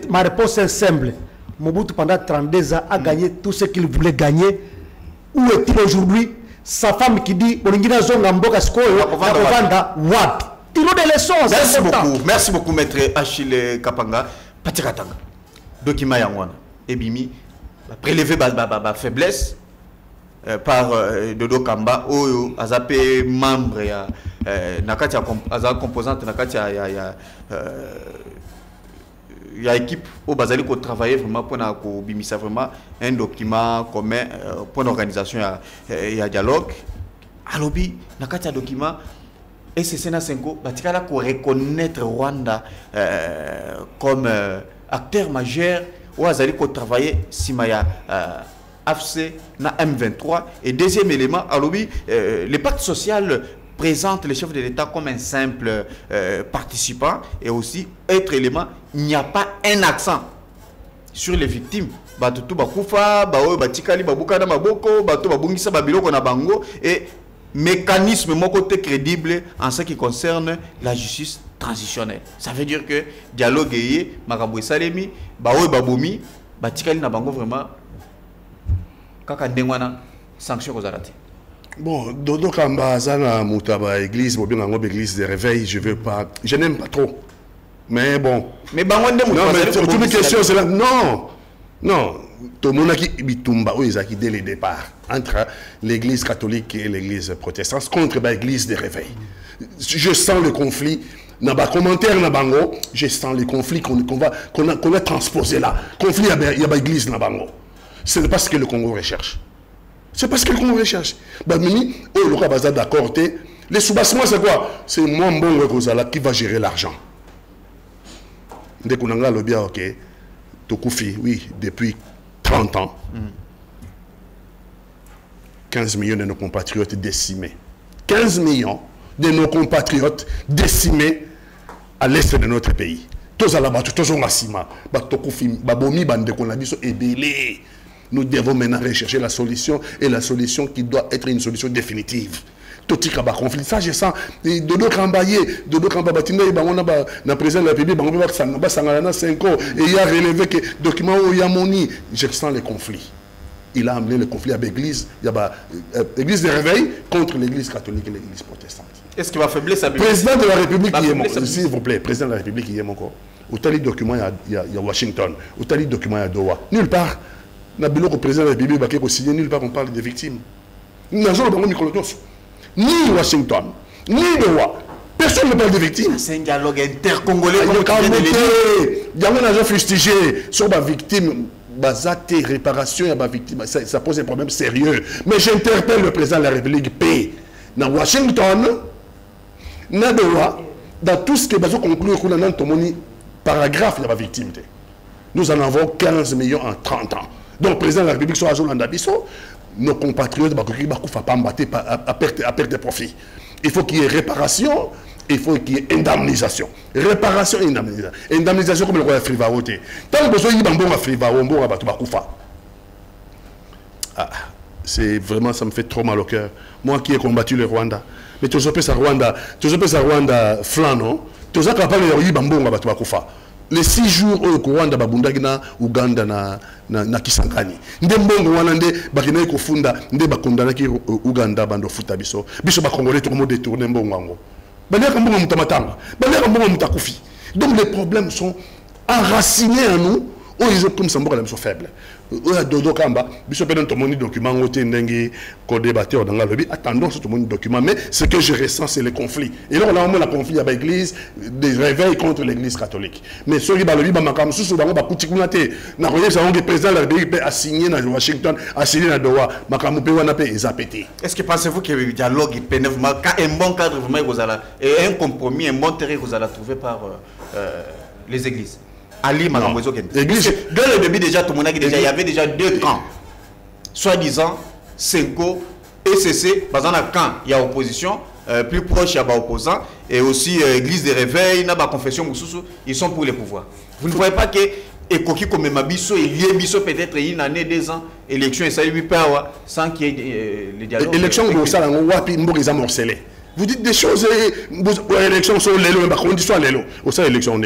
ma réponse est simple. Mobutu, pendant 32 ans, a gagné tout ce qu'il voulait gagner. Où est-il aujourd'hui? Sa femme qui dit Bolingina Zonga Mboka Skoyo, Wanda, Wap. Il a des leçons. Merci beaucoup. Merci beaucoup, maître Achille Kapanga. Patiratanga. Document Yangwana. Ebimi. Prélevé ma faiblesse par Dodo Kamba. Oyo, Azapé membre. Nakatia composante. Nakatia il y a une équipe au Bazali qui travaille vraiment pour bimisa vraiment un document commun pour l'organisation il y a dialogue alobi nakati document et c'est Sena Senko batikala ko reconnaître Rwanda comme acteur majeur au Bazali qui travaille simaya AFC na M23 et deuxième élément alobi le pacte social présente le chef de l'État comme un simple participant et aussi, autre élément, il n'y a pas un accent sur les victimes. Et mécanisme mon côté crédible en ce qui concerne la justice transitionnelle. Ça veut dire que dialogue est Makambo Salemi, Babomi, Batikali na bango vraiment kaka ndengwana sanction aux arrêtés. Bon, Dodo Kamba, Zana Moutaba, église, église de réveil, je n'aime pas trop. Mais bon. Mais bon, toute une question, c'est là. Non, non. Tout le monde qui bitumba, dès le départ, entre l'église catholique et l'église protestante, contre l'église de réveil. Je sens le conflit. Dans les commentaires, je sens le conflit qu'on a transposé là. Conflit, il y a l'église dans Bango. Ce n'est pas ce que le Congo recherche. C'est parce que le Congo recherche. Bamini, le cas d'accord, les soubassements, c'est quoi? C'est moi, bon qui va gérer l'argent. Dès qu'on a le bien, ok, Tokoufi, oui, depuis 30 ans, 15 millions de nos compatriotes décimés. 15 millions de nos compatriotes décimés à l'est de notre pays. Tous à la bas, tous en Assima, Tokoufi, Babomi, Bande, qu'on a dit, sont ébélés. Nous devons maintenant rechercher la solution et la solution qui doit être une solution définitive. Tout le conflit, ça je sens. Dodo Kambaye, Dodo Kambabatina, le président de la République, et il a relevé que le document où il y a moni, je sens le conflit. Il a amené le conflit avec l'église. Il y a l'église de réveil contre l'église catholique et l'église protestante. Est-ce qu'il va faiblir sa Bible? Président de la République, s'il vous plaît, président de la République, il y a encore. Où t'as les documents, il y a Washington. Où t'as les documents, il y a Doha. Nulle part. Le président de la République, nulle part on parle des victimes. Ni Washington, ni Doha. Personne ne parle de victimes. C'est un dialogue intercongolais. Il y a un agent fustigé sur ma victime. Bazate, réparation à ma victime. Ça pose un problème sérieux. Mais j'interpelle le président de la République P. Dans Washington, dans Doha, dans tout ce qui est conclu dans le paragraphe de ma victime. Nous en avons 15 millions en 30 ans. Donc, le président de la République soit à Bisso, nos compatriotes à perte de profit. Il faut qu'il y ait réparation, il faut qu'il y ait indemnisation. Réparation et indemnisation. Indemnisation comme le roi Frivao. Tant que besoin de Frivao, c'est vraiment, ça me fait trop mal au cœur. Moi qui ai combattu le Rwanda. Mais tu as ça Rwanda flan, non? Tu as capable de les 6 jours au Rwanda babundagina Uganda na Kisangani ndembongo wana nde bakina kofunda nde bakondana ki Uganda bando futa biso ba congolais tout le monde détourner mbongo ngo baleka mbongo mutamatanga baleka mbongo mutakufi. Donc les problèmes sont enracinés en nous. Oh, ils ont comme ça, ils sont faibles. Dodo Kamba, biso peut donner mon document, co-débatteur dans le lobby. Attendons ce document, mais ce que je ressens, c'est le conflit. Et là, on a la conflit avec l'église, des réveils contre l'église catholique. Mais ce qui va le lobby, le président de la République a signé dans Washington, a signé dans Doha, est-ce que pensez-vous que le dialogue est un bon cadre et un compromis, un bon terrain que vous allez trouver par les églises? Ali Magambozo Kente. Dès le début déjà, tout le monde a dit déjà, il y avait déjà 2 camps. Soi-disant, Senko, ECC, dans un camp, il y a opposition, plus proche, il y a opposant, et aussi Église des Réveils, Naba Confession Moussoussou, ils sont pour les pouvoirs. Vous ne voyez pas que Ekoki comme Mabiso et Liebiso peut-être une année, 2 ans, élection et ça lui pas sans qu'il y ait les dialogues. Élection, vous dites des choses, élection sur l'élo, ma condition à l'élo. Au sein de l'élection,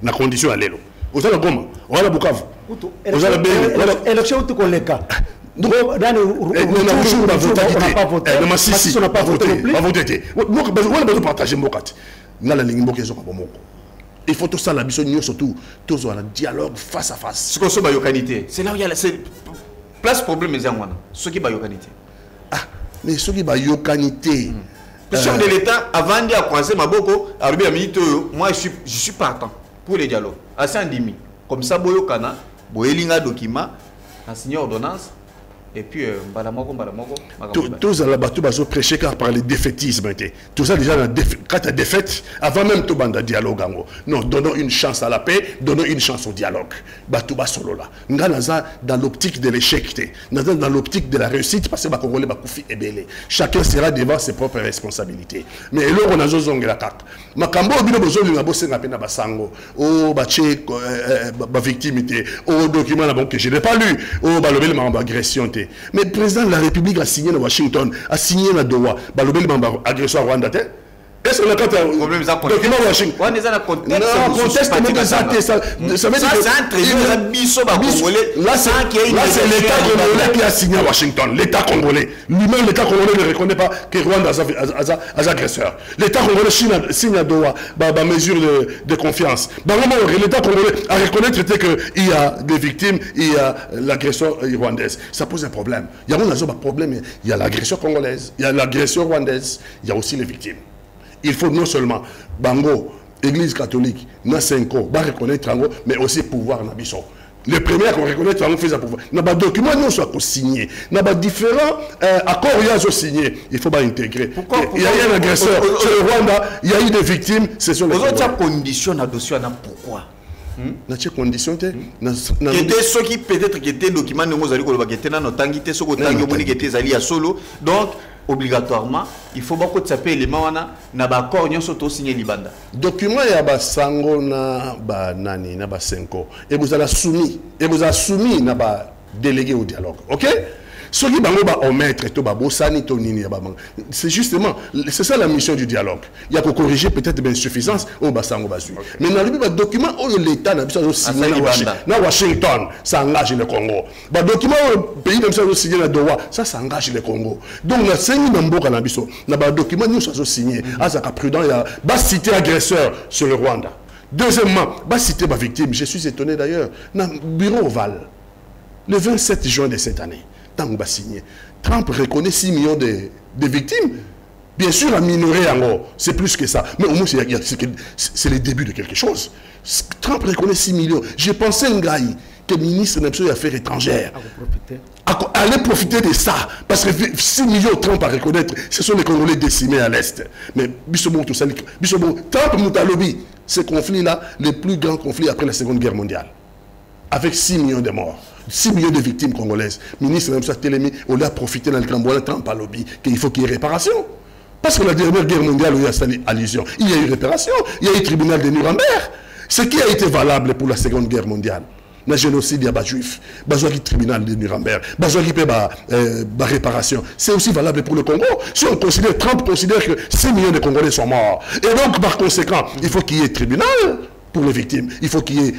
la condition à l'élo. Vous avez comment? On a Bukavu. Vous avez élection tout le cas. Donc, on n'a pas voté. On n'a pas voté. Il faut tout ça, la mission, surtout, tous un dialogue face à face. Ce qu'on se bat yokanité. C'est là où il y a la place problème, mais ce qui bat yokanité. Ah, mais ce qui bat yokanité. Le chef de l'État, avant de croiser ma boko, moi je suis partant pour les dialogues. Assez en demi. Comme ça, boyo kana, boyelinga document, en signé ordonnance, et puis balamoko. Tous à la bateau baso prêcher car par le défaitisme. Tout ça déjà quand tu as défaite, avant même tout banda dialogue. Non, donnons une chance à la paix, donnons une chance au dialogue. Batou basolo là. Nganaza dans l'optique de l'échec, dans l'optique de la réussite, parce que Bakongolais Bakoufi est belé. Chacun sera devant ses propres responsabilités. Mais là on a zozong la carte. Makambo bino bozo linga bosse na pena basango. Oh baché ba victimité. Oh document là bon que je n'ai pas lu. Oh balobel ma agression. Mais le président de la République a signé à Washington, a signé à Doha, balobel ma agression à Rwanda. Est-ce que le problème est document Washington? Non, contexte, ça veut dire là c'est l'État congolais qui a signé à Washington. L'État congolais. Lui-même, l'État congolais ne reconnaît pas que Rwanda a agresseur. L'État congolais signe à Doha par mesure de confiance. L'État congolais a reconnu qu'il y a des victimes, il y a l'agression rwandaise. Ça pose un problème. Il y a un problème. Il y a l'agression congolaise, il y a l'agression rwandaise, il y a aussi les victimes. Il faut non seulement Bango, Église catholique, Nasenko, reconnaître Tango, mais aussi pouvoir Nabiso. Le premier qu'on reconnaît Tango fait ça pouvoir. N'a pas document non soit signé. N'a pas différents accords il y a signé. Il faut pas intégrer. Il y a eu un agresseur sur le Rwanda, il y a eu des victimes. C'est sur les conditions à dossier pourquoi? Dans ces conditions, ceux qui peut-être qui étaient documents de Mozali qui étaient dans nos tangités, ceux qui étaient allés à solo. Donc obligatoirement, il faut beaucoup de ces éléments na ba accord nyo soto signé libanda. Document ya ba sango na ba nani na ba senko et vous allez soumis na ba délégué au dialogue. OK? Ce qui va omettre c'est justement, c'est ça la mission du dialogue. Il y a qu'à corriger peut-être des insuffisances au bassin au basu. Mais dans le document où l'État n'a pas signé à Washington, ça engage le Congo. Le document où le pays n'a pas signé à Doha, ça engage le Congo. Donc, la signé dans le document nous sommes signés. Azaka prudent, il y a cité agresseur sur le Rwanda. Deuxièmement, cité ma victime. Je suis étonné d'ailleurs. Dans le bureau Oval, le 27 juin de cette année. Tant que signé, Trump reconnaît 6 millions de victimes. Bien sûr, à minorer encore, c'est plus que ça. Mais au moins, c'est le début de quelque chose. Trump reconnaît 6 millions. J'ai pensé un gars que le ministre des Affaires étrangères allait profiter de ça. Parce que 6 millions, Trump à reconnaître, ce sont les Congolais décimés à l'Est. Mais Trump Moutalobi, ce conflit-là, le plus grand conflit après la Seconde Guerre mondiale. Avec 6 millions de morts. 6 millions de victimes congolaises. Le ministre de Télémi, on a profité dans le Cambois, Trump a lobby qu'il faut qu'il y ait réparation. Parce que la dernière guerre mondiale, il y a cette allusion. Il y a eu réparation. Il y a eu le tribunal de Nuremberg. Ce qui a été valable pour la Seconde Guerre mondiale. Le génocide, il y a des juifs. Il y a le tribunal de Nuremberg. Il y a la réparation. C'est aussi valable pour le Congo. Si on considère, Trump considère que 6 millions de Congolais sont morts. Et donc, par conséquent, il faut qu'il y ait tribunal pour les victimes. Il faut qu'il y ait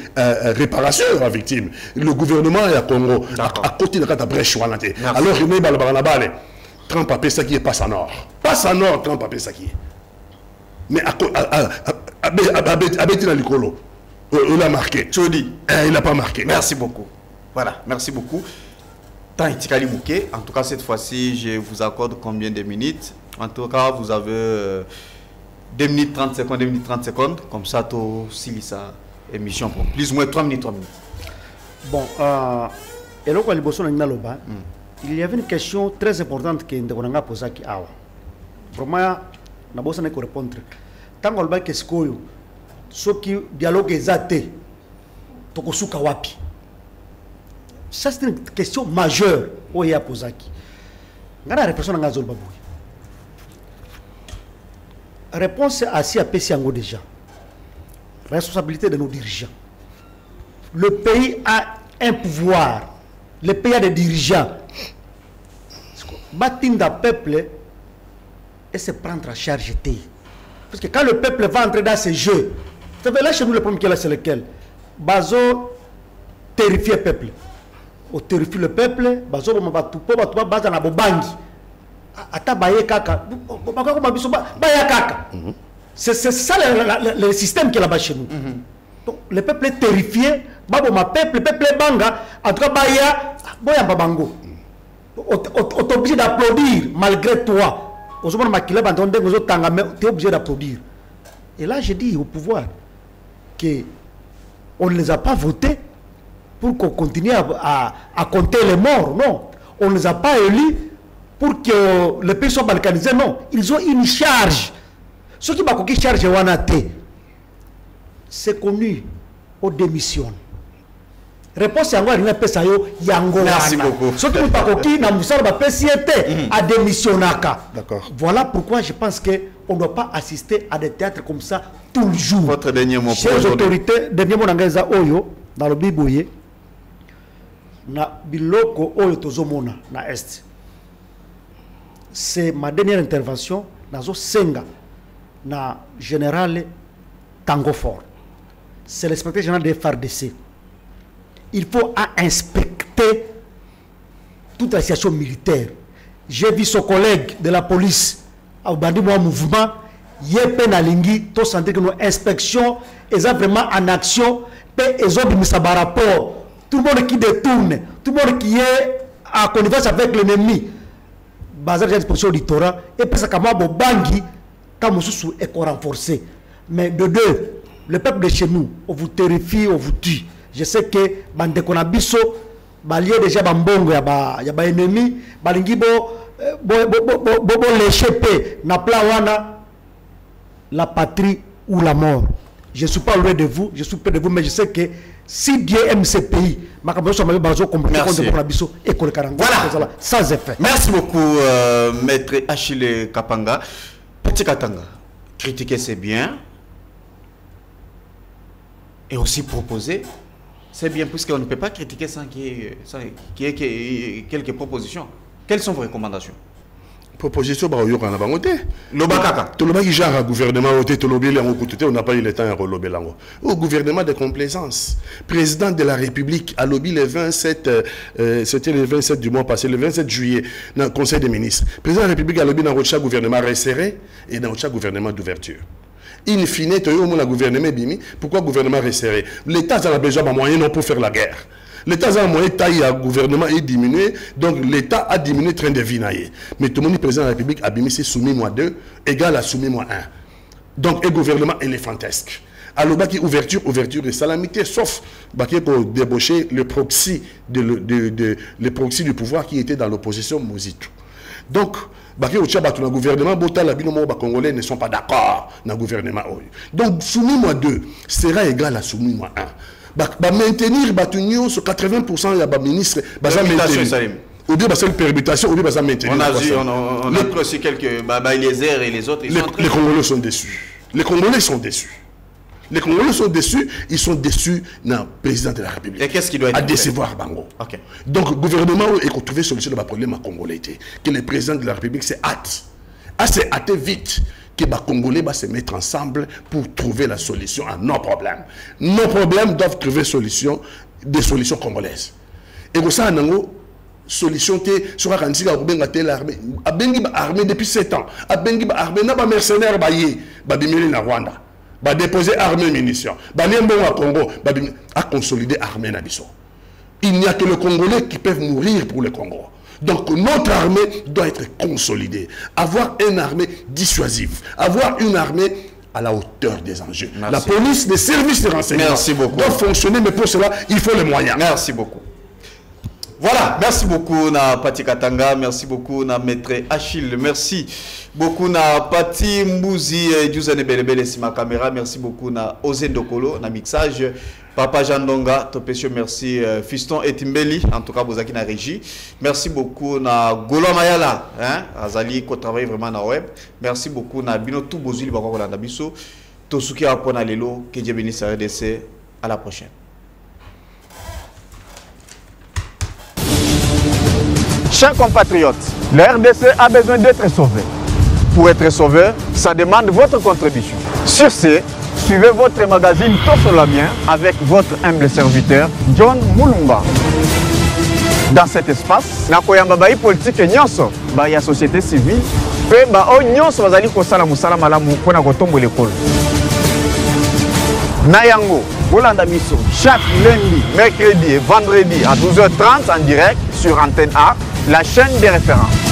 réparation à victimes. Le gouvernement est à Congo. À côté de la brèche. Alors, il y a Trump a fait ça qui est passe en or. Passe en or, Trump a fait ça qui est. Mais à Bettina Licolo, il a marqué. Tu dis. Il n'a pas marqué. Merci beaucoup. Voilà, merci beaucoup. Tant Itikali Mouké, en tout cas cette fois-ci, je vous accorde combien de minutes? En tout cas, vous avez 2 minutes 30 secondes, 2 minutes 30 secondes. Comme ça, tu as sa émission pour plus ou moins 3 minutes, 3 minutes. Bon, et là, quand il y avait une question très importante que nous avons posée à Awa. Vraiment, nous avons répondre. Tant qu'on a dit que ce qui dialogue est athée, Tokosuka Wapi. Ça, c'est une question majeure au Yaya Posaki. La réponse à Ngazol Baboui. Réponse à CAP Siango déjà. Responsabilité de nos dirigeants. Le pays a un pouvoir. Le pays a des dirigeants. Bâtir d'un peuple et se prendre en charge. Parce que quand le peuple va entrer dans ces jeux, vous savez, là chez nous, le problème qui est là, c'est lequel? Bazo terrifie le peuple. On terrifie le peuple, Bazo Mabatupo, Batuba, Bazana Bobangi. Ata Baye Kaka. C'est ça le système qui est là-bas chez nous. Donc, le peuple est terrifié, Babo ma peuple, le peuple est banga, en tout cas Baya, Boya Babango. On est obligé d'applaudir malgré toi. Tu es obligé d'applaudir. Et là, je dis au pouvoir qu'on ne les a pas votés pour qu'on continue à compter les morts. Non. On ne les a pas élus pour que le pays soit balkanisé. Non. Ils ont une charge. Ceux qui ont une charge, c'est connu. On démissionne. Réponse à Yango. Merci beaucoup. Ce qui a démissionné. D'accord. Voilà pourquoi je pense qu'on ne doit pas assister à des théâtres comme ça tout le jour. Votre dernier mot. Chers autorités, dernier mot dans le Biboye, na biloko oyo tozomona na est. C'est ma dernière intervention nazo senga na général Tango Fort. C'est le secrétaire général des FARDC. Il faut inspecter toute la situation militaire. J'ai vu son collègue de la police au bandi mouvement, Yepe Nalingi, tout sentir que nos inspections sont vraiment en action, et ils ont mis ça par rapport. Tout le monde qui détourne, tout le monde qui est en connivence avec l'ennemi, basé sur l'exposition du Torah, et puis ça commence à Bangi, quand Moussou est renforcé. Mais de deux, le peuple de chez nous, on vous terrifie, on vous tue. Je sais que bande konabiso balié déjà bambongo ya ba ennemi balingi bo l'échapper na plawana la patrie ou la mort. Je suis pas loin de vous, je suis près de vous, mais je sais que si Dieu aime ce pays, voilà. Sans effet. Merci beaucoup, maître Achille Kapanga. Petit Katanga, critiquer c'est bien, et aussi proposer. C'est bien, puisqu'on ne peut pas critiquer sans qu'il y ait quelques propositions. Quelles sont vos recommandations? Proposition, on n'a pas voté. L'Obakaka. Tout le monde qui gère un gouvernement, on n'a pas eu le temps de relever l'ango. Au gouvernement de complaisance. Président de la République a lobby le 27, c'était le 27 du mois passé, le 27 juillet, dans le Conseil des ministres. Président de la République a lobby dans le gouvernement resserré et dans le gouvernement d'ouverture. In fine, tu as eu le gouvernement bimi. Pourquoi le gouvernement resserré? L'État a besoin de moyens pour faire la guerre. L'État a un moyen taille, le gouvernement est diminué, donc l'État a diminué le train de vie. Mais tout le monde, le président de la République, a bimé soumis moins 2 égale à soumis moins 1. Donc, un gouvernement éléphantesque. Alors, il y a ouverture de salamité, sauf pour débaucher le proxy, le proxy du pouvoir qui était dans l'opposition, Mouzitou. Donc, le gouvernement, les Congolais ne sont pas d'accord dans le gouvernement. Donc, soumis moins 2 sera égal à soumis moins 1. Maintenir l'union sur 80% de ministres. Ou bien c'est une permutation, ou bien c'est maintenir. On a reçu quelques Eliezer et les autres. Les Congolais sont déçus. Les Congolais sont déçus. Les Congolais sont déçus, ils sont déçus dans le président de la République. Et qu'est-ce qu'il doit être à décevoir Bango. Donc, le gouvernement a trouvé solution de problème à Congolais. Que le président de la République s'est hâte. C'est hâté vite que les Congolais va se mettre ensemble pour trouver la solution à nos problèmes. Nos problèmes doivent trouver des solutions congolaises. Et pour ça, solution sur la armée depuis 7 ans. Armée n'a mercenaires na Rwanda. Déposer armée munitions. Congo à consolider armée nabiso. Il n'y a que les Congolais qui peuvent mourir pour le Congo. Donc notre armée doit être consolidée. Avoir une armée dissuasive. Avoir une armée à la hauteur des enjeux. Merci. La police, les services de renseignement doivent fonctionner, mais pour cela, il faut les moyens. Merci beaucoup. Voilà, merci beaucoup na Pati Katanga, merci beaucoup na Maître Achille, merci beaucoup na Pati Mbouzi, Djouzane Belebele si ma caméra, merci beaucoup na Ose Ndokolo, na mixage, Papa Jandonga, Topesio, merci Fiston et Timbeli, en tout cas Bozaki na régie, merci beaucoup na Golo Mayala, hein, Azali qui travaille vraiment na web, merci beaucoup na Bino tout Bozuli Bakwa na Biso, Tosuki Apona Lelo, que Dieu bénisse la RDC, à la prochaine. Chers compatriotes, la RDC a besoin d'être sauvée. Pour être sauvé, ça demande votre contribution. Sur ce, suivez votre magazine Tosolamien avec votre humble serviteur John Moulumba. Dans cet espace, nakoyamba bayi politique nyonso, bayi société civile, pe ba o nyonso bazali kosala musala malamu pona kotombo l'école. Nayango, Bolanda Biso, chaque lundi, mercredi et vendredi à 12h30 en direct sur Antenne A, la chaîne des références.